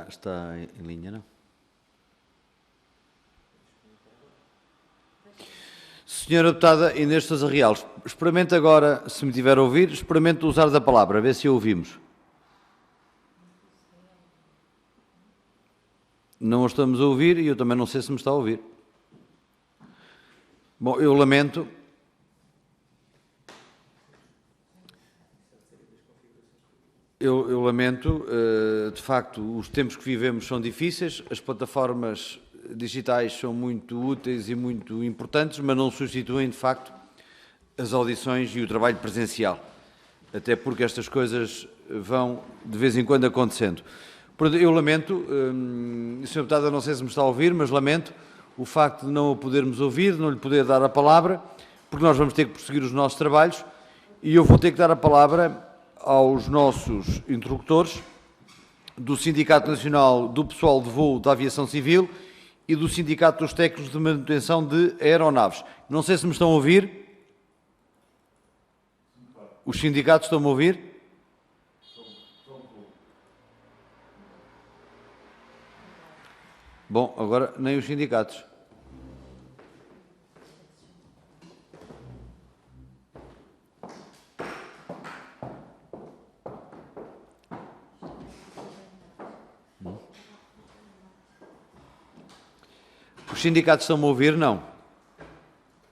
Está em linha, não? Senhora Deputada Inês de Sousa Real, experimente agora, se me tiver a ouvir, experimente usar da palavra, a ver se a ouvimos. Não a estamos a ouvir e eu também não sei se me está a ouvir. Bom, eu lamento. Eu lamento, de facto, os tempos que vivemos são difíceis, as plataformas digitais são muito úteis e muito importantes, mas não substituem, de facto, as audições e o trabalho presencial, até porque estas coisas vão, de vez em quando, acontecendo. Eu lamento, Sra. Deputada, não sei se me está a ouvir, mas lamento o facto de não a podermos ouvir, de não lhe poder dar a palavra, porque nós vamos ter que prosseguir os nossos trabalhos e eu vou ter que dar a palavra aos nossos interlocutores do Sindicato Nacional do Pessoal de Voo da Aviação Civil e do Sindicato dos Técnicos de Manutenção de Aeronaves. Não sei se me estão a ouvir. Os sindicatos estão-me a ouvir? Bom, agora nem os sindicatos. Os sindicatos estão-me a ouvir? Não.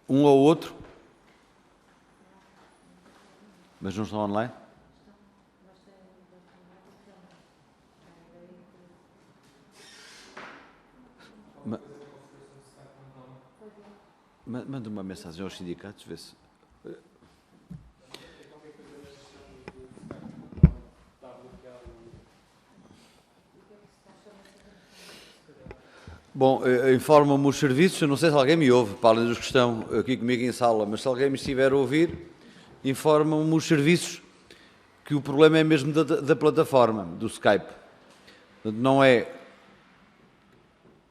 Um ou outro? Mas não estão online? Manda uma mensagem aos sindicatos, vê se... Bom, informam-me os serviços, eu não sei se alguém me ouve, para além dos que estão aqui comigo em sala, mas se alguém me estiver a ouvir, informam-me os serviços que o problema é mesmo da plataforma, do Skype. Portanto, não é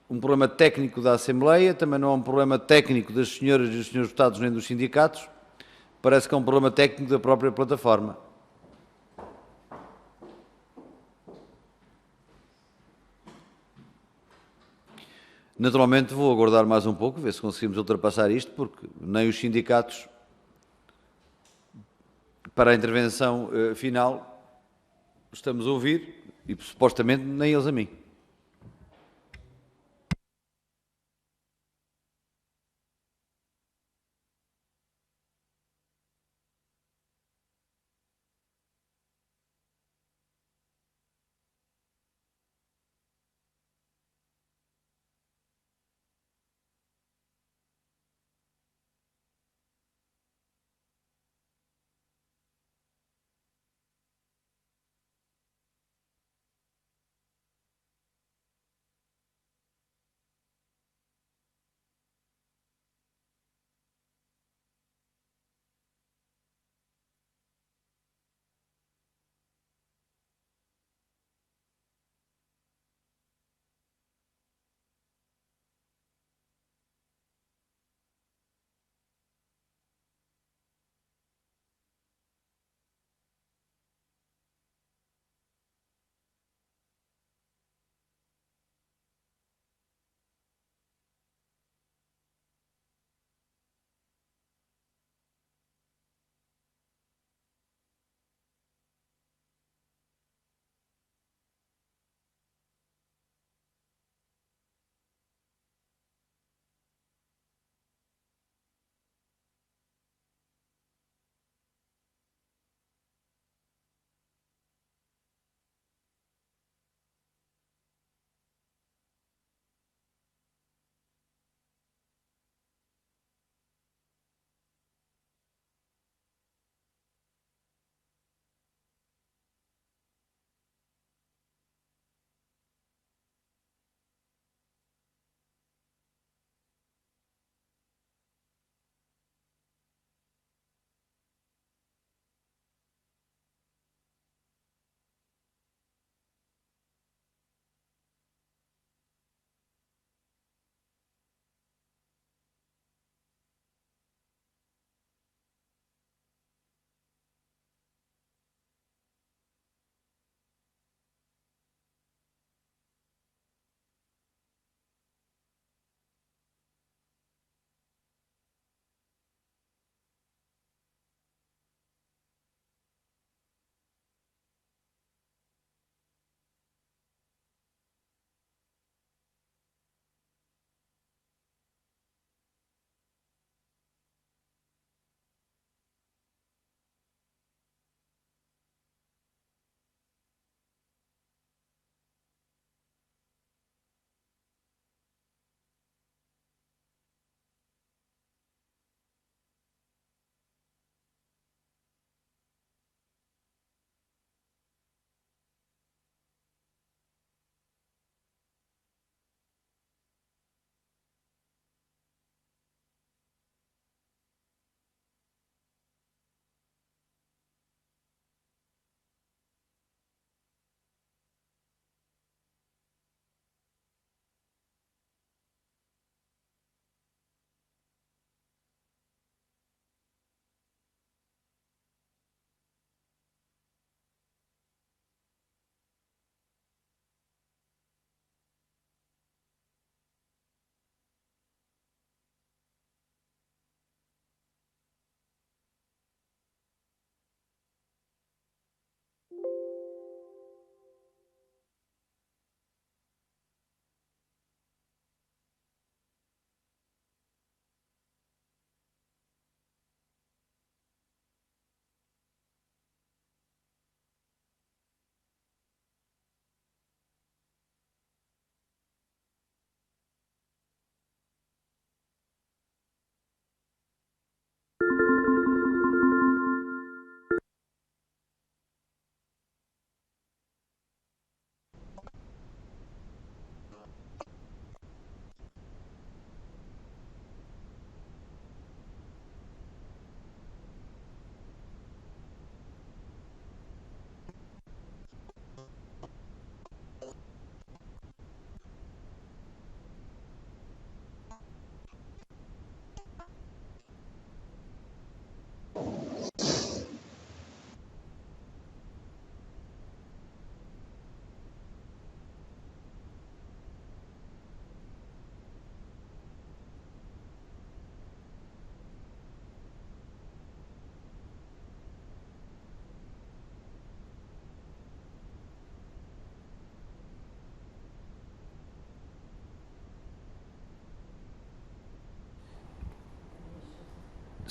um problema técnico da Assembleia, também não é um problema técnico das senhoras e dos senhores deputados nem dos sindicatos, parece que é um problema técnico da própria plataforma. Naturalmente vou aguardar mais um pouco, ver se conseguimos ultrapassar isto, porque nem os sindicatos, para a intervenção final, estamos a ouvir, e supostamente nem eles a mim.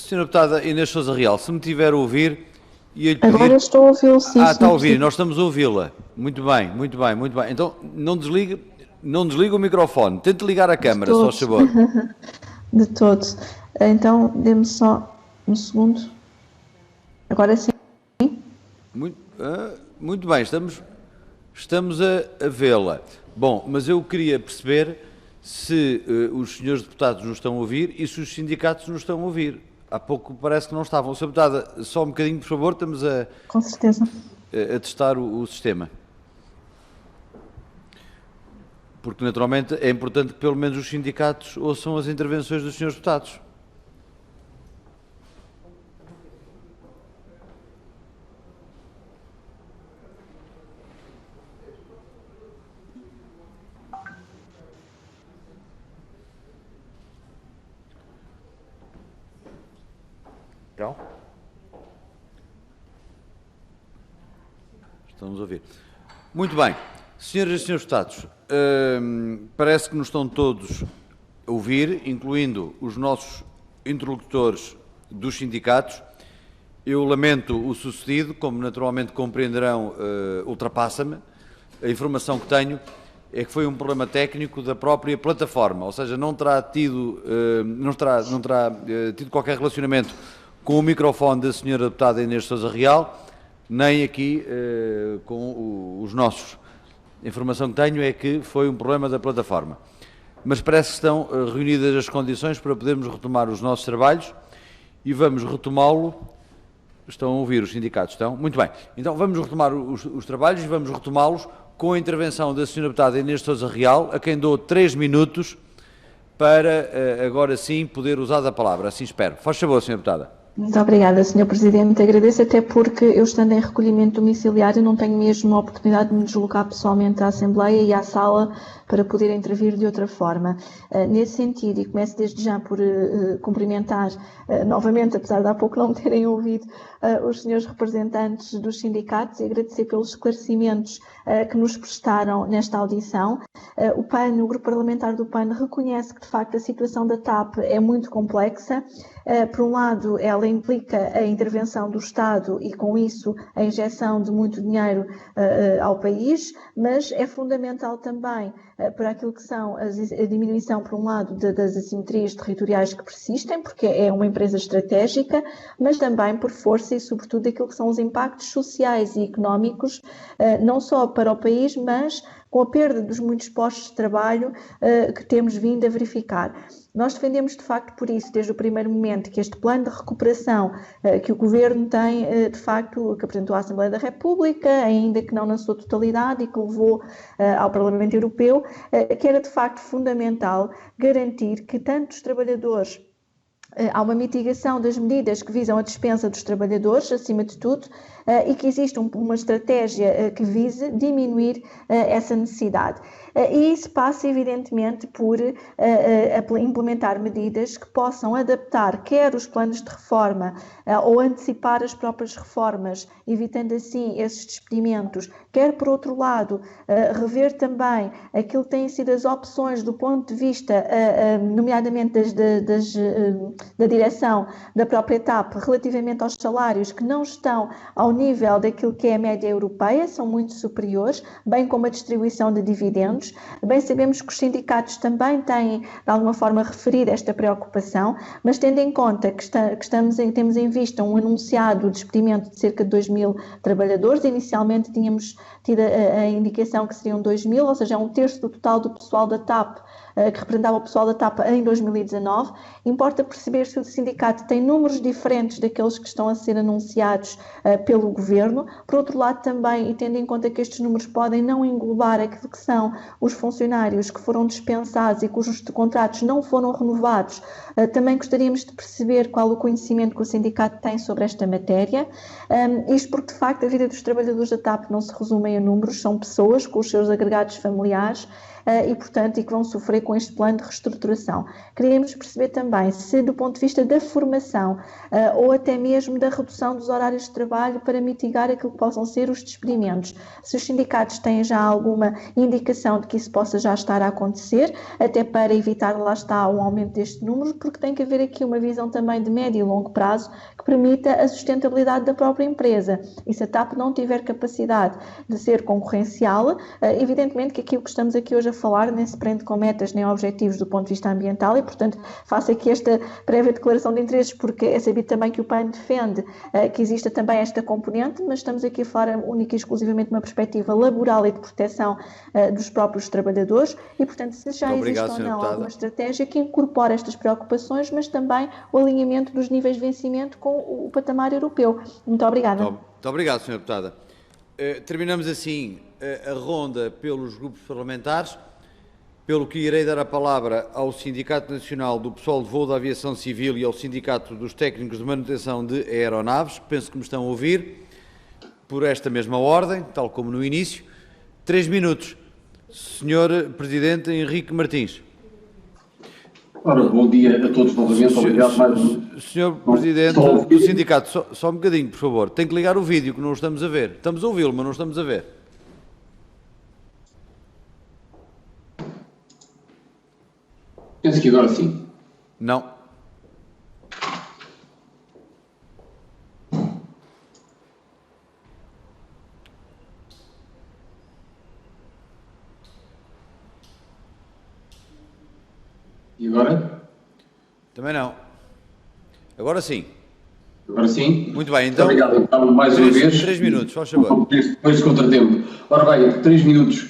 Senhora Deputada Inês Sousa Real, se me tiver a ouvir, ia-lhe pedir... Agora estou a ouvi-lo, sim. está a ouvir, nós estamos a ouvi-la. Muito bem, muito bem, muito bem. Então, não desliga o microfone. Tente ligar a câmara, só favor. De todos. Então, dê-me só um segundo. Agora sim. Muito bem, estamos a vê-la. Bom, mas eu queria perceber se os senhores deputados nos estão a ouvir e se os sindicatos nos estão a ouvir. Há pouco parece que não estavam. Senhora Deputada, só um bocadinho, por favor, estamos Com certeza. a testar o sistema. Porque, naturalmente, é importante que pelo menos os sindicatos ouçam as intervenções dos senhores deputados. Então? Estamos a ouvir. Muito bem. Senhoras e senhores deputados, parece que nos estão todos a ouvir, incluindo os nossos interlocutores dos sindicatos. Eu lamento o sucedido, como naturalmente compreenderão, ultrapassa-me. A informação que tenho é que foi um problema técnico da própria plataforma, ou seja, não terá tido qualquer relacionamento com o microfone da senhora deputada Inês Sousa Real, nem aqui com os nossos. A informação que tenho é que foi um problema da plataforma. Mas parece que estão reunidas as condições para podermos retomar os nossos trabalhos e vamos retomá-lo. Estão a ouvir os sindicatos? Estão? Muito bem. Então vamos retomar os trabalhos e vamos retomá-los com a intervenção da senhora deputada Inês Sousa Real, a quem dou 3 minutos para agora sim poder usar a palavra. Assim espero. Faz favor, senhora deputada. Muito obrigada, Sr. Presidente. Agradeço até porque eu, estando em recolhimento domiciliário, não tenho mesmo a oportunidade de me deslocar pessoalmente à Assembleia e à sala para poder intervir de outra forma. Nesse sentido, e começo desde já por cumprimentar novamente, apesar de há pouco não me terem ouvido, os senhores representantes dos sindicatos e agradecer pelos esclarecimentos que nos prestaram nesta audição. O PAN, o Grupo Parlamentar do PAN, reconhece que, de facto, a situação da TAP é muito complexa. Por um lado, ela implica a intervenção do Estado e, com isso, a injeção de muito dinheiro ao país, mas é fundamental também para aquilo que são a diminuição, por um lado, das assimetrias territoriais que persistem, porque é uma empresa estratégica, mas também por força e, sobretudo, daquilo que são os impactos sociais e económicos, não só para o país, mas com a perda dos muitos postos de trabalho que temos vindo a verificar. Nós defendemos, de facto, por isso, desde o primeiro momento, que este plano de recuperação que o Governo tem, de facto, que apresentou à Assembleia da República, ainda que não na sua totalidade, e que levou ao Parlamento Europeu, que era, de facto, fundamental garantir que tanto os trabalhadores... Há uma mitigação das medidas que visam a dispensa dos trabalhadores, acima de tudo, e que existe uma estratégia que vise diminuir essa necessidade. E isso passa, evidentemente, por implementar medidas que possam adaptar quer os planos de reforma ou antecipar as próprias reformas, evitando assim esses despedimentos, quer, por outro lado, rever também aquilo que têm sido as opções do ponto de vista, nomeadamente da direção da própria TAP, relativamente aos salários que não estão ao nível daquilo que é a média europeia, são muito superiores, bem como a distribuição de dividendos. Bem sabemos que os sindicatos também têm, de alguma forma, referido esta preocupação, mas tendo em conta que temos em vista um anunciado despedimento de cerca de 2.000 trabalhadores, inicialmente tínhamos tido a indicação que seriam 2.000, ou seja, é 1/3 do total do pessoal da TAP, que representava o pessoal da TAP em 2019. Importa perceber se o sindicato tem números diferentes daqueles que estão a ser anunciados pelo Governo. Por outro lado, também, e tendo em conta que estes números podem não englobar aquilo que são os funcionários que foram dispensados e cujos contratos não foram renovados, também gostaríamos de perceber qual o conhecimento que o sindicato tem sobre esta matéria. Isto porque, de facto, a vida dos trabalhadores da TAP não se resume a números, são pessoas com os seus agregados familiares e, portanto, que vão sofrer com este plano de reestruturação. Queríamos perceber também se, do ponto de vista da formação ou até mesmo da redução dos horários de trabalho para mitigar aquilo que possam ser os despedimentos, se os sindicatos têm já alguma indicação de que isso possa já estar a acontecer, até para evitar, lá está, um aumento deste número, porque tem que haver aqui uma visão também de médio e longo prazo que permita a sustentabilidade da própria empresa. E se a TAP não tiver capacidade de ser concorrencial, evidentemente que aquilo que estamos aqui hoje a falar nem se prende com metas nem objetivos do ponto de vista ambiental e, portanto, faço aqui esta prévia declaração de interesses, porque é sabido também que o PAN defende que exista também esta componente, mas estamos aqui a falar única e exclusivamente de uma perspectiva laboral e de proteção dos próprios trabalhadores e, portanto, se já existe ou não alguma estratégia que incorpora estas preocupações, mas também o alinhamento dos níveis de vencimento com o patamar europeu. Muito obrigada. Muito obrigado, Sra. Deputada. Terminamos assim a ronda pelos grupos parlamentares, pelo que irei dar a palavra ao Sindicato Nacional do Pessoal de Voo da Aviação Civil e ao Sindicato dos Técnicos de Manutenção de Aeronaves, que penso que me estão a ouvir, por esta mesma ordem, tal como no início. 3 minutos. Sr. Presidente Henrique Martins. Ora, bom dia a todos novamente. Obrigado mais uma. Sr. Presidente do Sindicato, só um bocadinho, por favor. Tem que ligar o vídeo, que não o estamos a ver. Estamos a ouvi-lo, mas não estamos a ver. Penso que agora sim. Não. E agora? Também não. Agora sim. Agora sim. Muito bem, então. Muito obrigado, então, mais uma vez. 3 minutos, faz favor. Depois de contratempo. Ora bem, 3 minutos.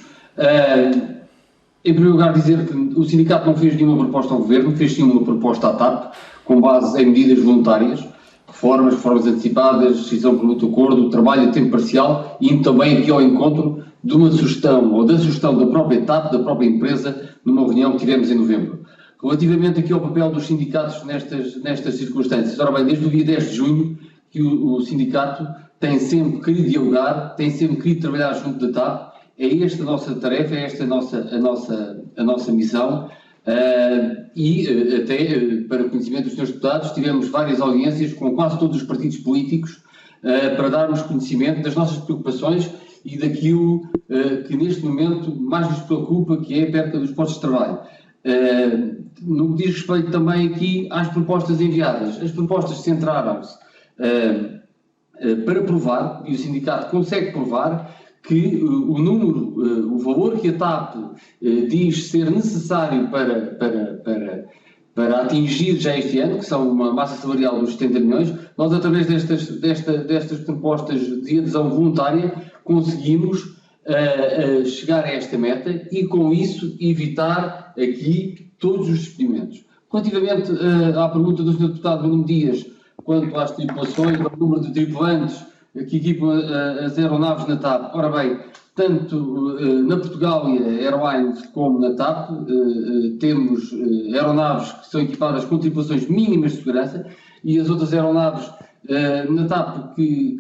Em primeiro lugar, dizer que o sindicato não fez nenhuma proposta ao governo, fez sim uma proposta à TAP, com base em medidas voluntárias, reformas antecipadas, decisão por mútuo acordo, trabalho a tempo parcial e indo também aqui ao encontro de uma sugestão, ou da sugestão da própria TAP, da própria empresa, numa reunião que tivemos em novembro. Relativamente aqui ao papel dos sindicatos nestas circunstâncias, ora bem, desde o dia 10 de junho que o sindicato tem sempre querido dialogar, tem sempre querido trabalhar junto da TAP. É esta a nossa tarefa, é esta a nossa missão e até para conhecimento dos senhores deputados tivemos várias audiências com quase todos os partidos políticos para darmos conhecimento das nossas preocupações e daquilo que neste momento mais nos preocupa, que é a perda dos postos de trabalho. No que diz respeito também aqui às propostas enviadas, as propostas centraram-se para provar, e o sindicato consegue provar, que o valor que a TAP diz ser necessário para atingir já este ano, que são uma massa salarial dos 70 milhões, nós através destas propostas de adesão voluntária conseguimos chegar a esta meta e com isso evitar aqui todos os despedimentos. Relativamente à pergunta do Sr. Deputado Bruno Dias, quanto às tripulações, ao número de tripulantes que equipam as aeronaves na TAP. Ora bem, tanto na Portugália Airlines como na TAP temos aeronaves que são equipadas com tripulações mínimas de segurança e as outras aeronaves na TAP que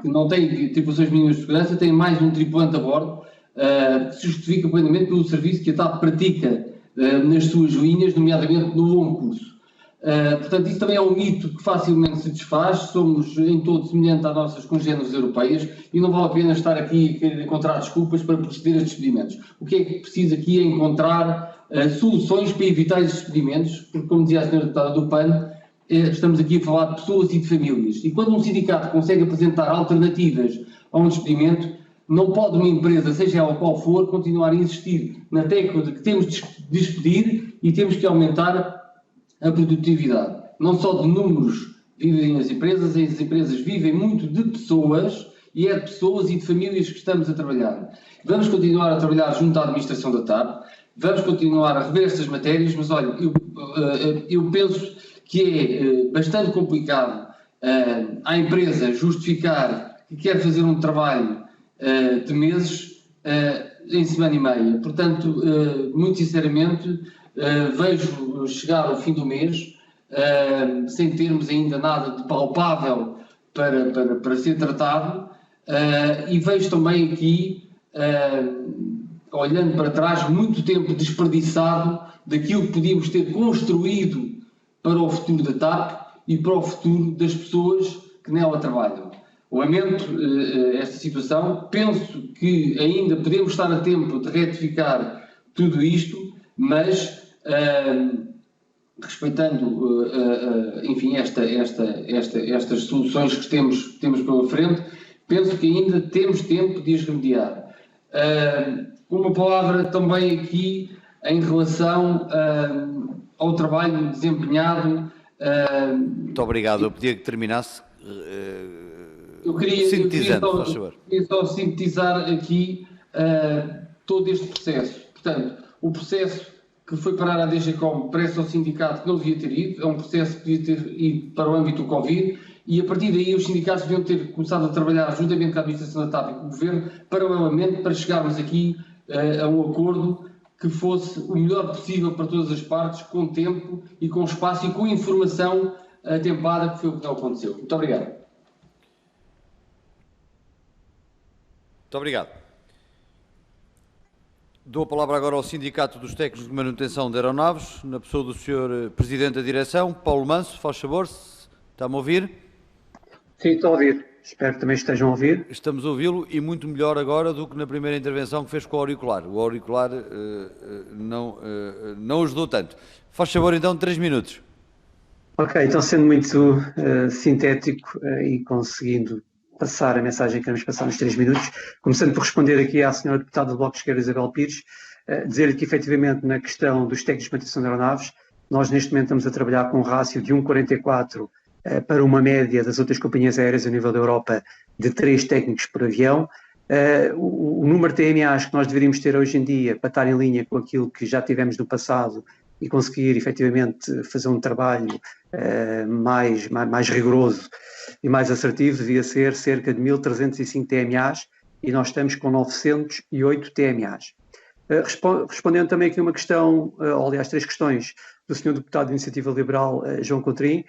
não têm tripulações mínimas de segurança têm mais um tripulante a bordo, que se justifica plenamente pelo serviço que a TAP pratica nas suas linhas, nomeadamente no longo curso. Portanto, isso também é um mito que facilmente se desfaz, somos em todo semelhantes às nossas congêneres europeias e não vale a pena estar aqui a querer encontrar desculpas para proceder a despedimentos. O que é que precisa aqui é encontrar soluções para evitar esses despedimentos, porque, como dizia a Sra. Deputada do PAN, estamos aqui a falar de pessoas e de famílias. E quando um sindicato consegue apresentar alternativas a um despedimento, não pode uma empresa, seja ela qual for, continuar a insistir na tecla de que temos de despedir e temos que aumentar a produtividade. Não só de números vivem as empresas vivem muito de pessoas, e é de pessoas e de famílias que estamos a trabalhar. Vamos continuar a trabalhar junto à administração da TAP, vamos continuar a rever estas matérias, mas olha, eu penso que é bastante complicado à empresa justificar que quer fazer um trabalho de meses em semana e meia. Portanto, muito sinceramente, vejo chegar ao fim do mês sem termos ainda nada de palpável para ser tratado e vejo também aqui olhando para trás, muito tempo desperdiçado daquilo que podíamos ter construído para o futuro da TAP e para o futuro das pessoas que nela trabalham. Lamento esta situação, penso que ainda podemos estar a tempo de retificar tudo isto, mas respeitando enfim, estas soluções que temos pela frente, penso que ainda temos tempo de as remediar. Uma palavra também aqui em relação ao trabalho desempenhado. Muito obrigado. Eu pedia que terminasse. Eu queria só sintetizar aqui todo este processo. Portanto, o processo que foi parar à DGCOM parece ao sindicato que não devia ter ido, é um processo que devia ter ido para o âmbito do Covid, e a partir daí os sindicatos deviam ter começado a trabalhar juntamente com a administração da TAP e com o Governo, paralelamente, para chegarmos aqui a um acordo que fosse o melhor possível para todas as partes, com tempo e com espaço e com informação atempada, que foi o que não aconteceu. Muito obrigado. Muito obrigado. Dou a palavra agora ao Sindicato dos Técnicos de Manutenção de Aeronaves, na pessoa do Sr. Presidente da Direção, Paulo Manso, faz favor, está-me a ouvir? Sim, estou a ouvir. Espero que também estejam a ouvir. Estamos a ouvi-lo e muito melhor agora do que na primeira intervenção que fez com o auricular. O auricular não ajudou tanto. Faz favor então 3 minutos. Ok, então sendo muito sintético e conseguindo passar a mensagem que queremos passar nos 3 minutos, começando por responder aqui à senhora deputada do Bloco de Esquerda, Isabel Pires, dizer-lhe que efetivamente na questão dos técnicos de manutenção de aeronaves, nós neste momento estamos a trabalhar com um rácio de 1,44 para uma média das outras companhias aéreas a nível da Europa de 3 técnicos por avião. O número de TMAs que nós deveríamos ter hoje em dia para estar em linha com aquilo que já tivemos no passado e conseguir efetivamente fazer um trabalho mais rigoroso e mais assertivo devia ser cerca de 1.305 TMAs e nós estamos com 908 TMAs. Respondendo também aqui uma questão, ou aliás 3 questões, do Sr. Deputado de Iniciativa Liberal, João Coutrinho,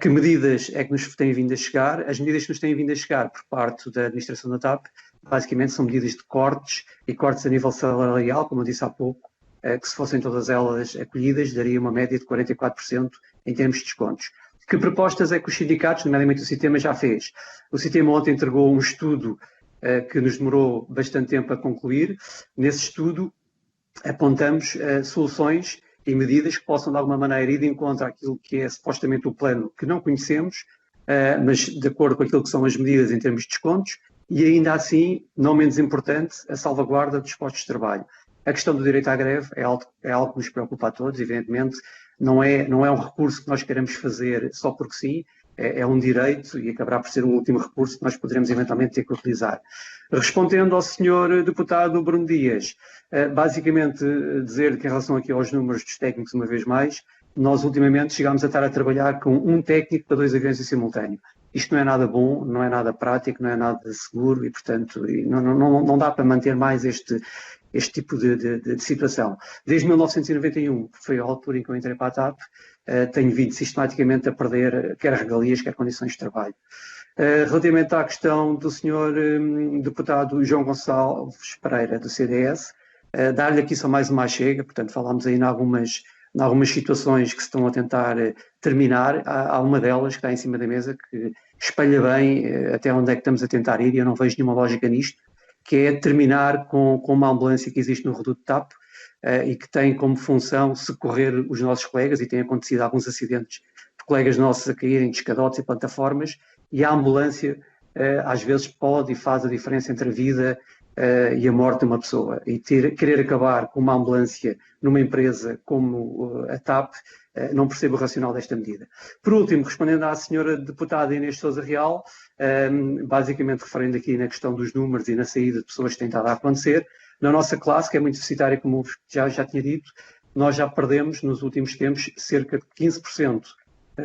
que medidas é que nos têm vindo a chegar? As medidas que nos têm vindo a chegar por parte da administração da TAP, basicamente são medidas de cortes, e cortes a nível salarial, como eu disse há pouco, que se fossem todas elas acolhidas, daria uma média de 44% em termos de descontos. Que propostas é que os sindicatos, nomeadamente o Citema, já fez? O Citema ontem entregou um estudo que nos demorou bastante tempo a concluir. Nesse estudo apontamos soluções e medidas que possam de alguma maneira ir de encontro àquilo que é supostamente o plano que não conhecemos, mas de acordo com aquilo que são as medidas em termos de descontos, e ainda assim, não menos importante, a salvaguarda dos postos de trabalho. A questão do direito à greve é algo que nos preocupa a todos, evidentemente, não é um recurso que nós queremos fazer só porque sim, é um direito e acabará por ser um último recurso que nós poderemos eventualmente ter que utilizar. Respondendo ao Sr. Deputado Bruno Dias, basicamente dizer que em relação aqui aos números dos técnicos, uma vez mais, nós ultimamente chegámos a estar a trabalhar com um técnico para 2 aviões em simultâneo. Isto não é nada bom, não é nada prático, não é nada seguro e, portanto, não dá para manter mais este tipo de situação. Desde 1991, que foi a altura em que eu entrei para a TAP, tenho vindo sistematicamente a perder quer regalias, quer condições de trabalho. Relativamente à questão do Sr. Deputado João Gonçalves Pereira, do CDS, dar-lhe aqui só mais uma chega, portanto falámos aí em algumas situações que se estão a tentar terminar. Há uma delas que está em cima da mesa que espelha bem até onde é que estamos a tentar ir e eu não vejo nenhuma lógica nisto, que é terminar com uma ambulância que existe no reduto TAP e que tem como função socorrer os nossos colegas, e tem acontecido alguns acidentes de colegas nossos a caírem de escadotes e plataformas, e a ambulância às vezes pode e faz a diferença entre a vida e a morte de uma pessoa. E querer acabar com uma ambulância numa empresa como a TAP, não percebo o racional desta medida. Por último, respondendo à senhora deputada Inês Sousa Real, basicamente referendo aqui na questão dos números e na saída de pessoas que têm estado a acontecer, na nossa classe, que é muito deficitária, como já tinha dito, nós já perdemos nos últimos tempos cerca de 15%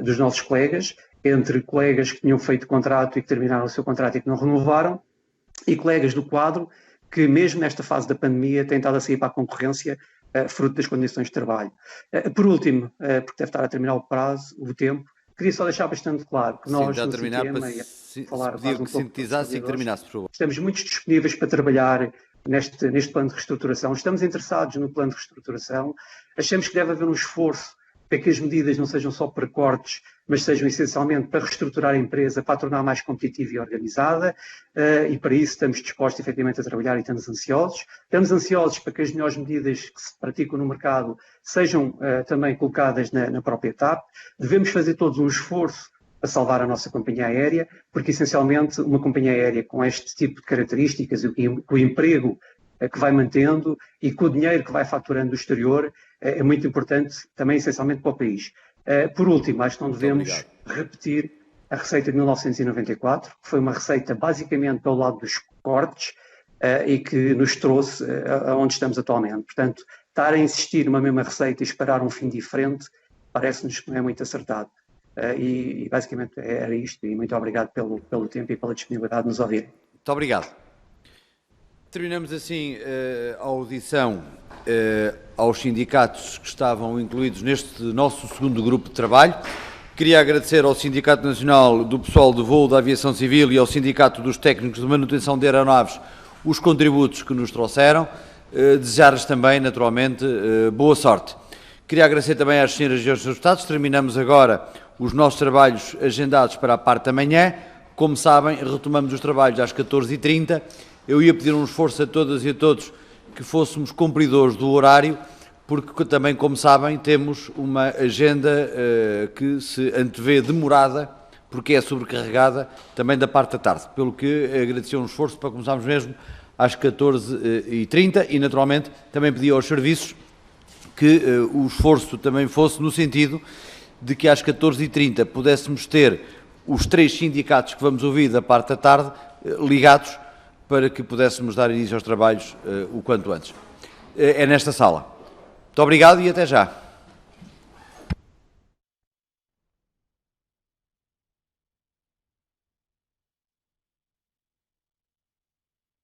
dos nossos colegas, entre colegas que tinham feito contrato e que terminaram o seu contrato e que não renovaram, e colegas do quadro que, mesmo nesta fase da pandemia, têm estado a sair para a concorrência fruto das condições de trabalho. Por último, porque deve estar a terminar o tempo, queria só deixar bastante claro que nós, no terminar, Citema, pedia que sintetizasse e que terminasse, por favor. Estamos muito disponíveis para trabalhar neste plano de reestruturação. Estamos interessados no plano de reestruturação, achamos que deve haver um esforço para que as medidas não sejam só para cortes, mas sejam essencialmente para reestruturar a empresa, para a tornar mais competitiva e organizada, e para isso estamos dispostos efetivamente a trabalhar e estamos ansiosos. Estamos ansiosos para que as melhores medidas que se praticam no mercado sejam também colocadas na própria TAP. Devemos fazer todos um esforço a salvar a nossa companhia aérea, porque essencialmente uma companhia aérea com este tipo de características, com o emprego que vai mantendo e com o dinheiro que vai faturando do exterior, é muito importante também essencialmente para o país. Por último, acho que não devemos repetir a receita de 1994, que foi uma receita basicamente pelo lado dos cortes e que nos trouxe aonde estamos atualmente. Portanto, estar a insistir numa mesma receita e esperar um fim diferente parece-nos que não é muito acertado. E basicamente era isto, e muito obrigado pelo tempo e pela disponibilidade de nos ouvir. Muito obrigado. Terminamos assim a audição aos sindicatos que estavam incluídos neste nosso segundo grupo de trabalho. Queria agradecer ao Sindicato Nacional do Pessoal de Voo da Aviação Civil e ao Sindicato dos Técnicos de Manutenção de Aeronaves os contributos que nos trouxeram. Desejar-lhes também, naturalmente, boa sorte. Queria agradecer também às senhoras e aos senhores deputados. Terminamos agora os nossos trabalhos agendados para a parte da manhã. Como sabem, retomamos os trabalhos às 14h30. Eu ia pedir um esforço a todas e a todos que fôssemos cumpridores do horário, porque também, como sabem, temos uma agenda que se antevê demorada, porque é sobrecarregada também da parte da tarde. Pelo que agradecer um esforço para começarmos mesmo às 14h30 e, naturalmente, também pedi aos serviços que o esforço também fosse no sentido de que às 14h30 pudéssemos ter os 3 sindicatos que vamos ouvir da parte da tarde ligados para que pudéssemos dar início aos trabalhos o quanto antes. É nesta sala. Muito obrigado e até já.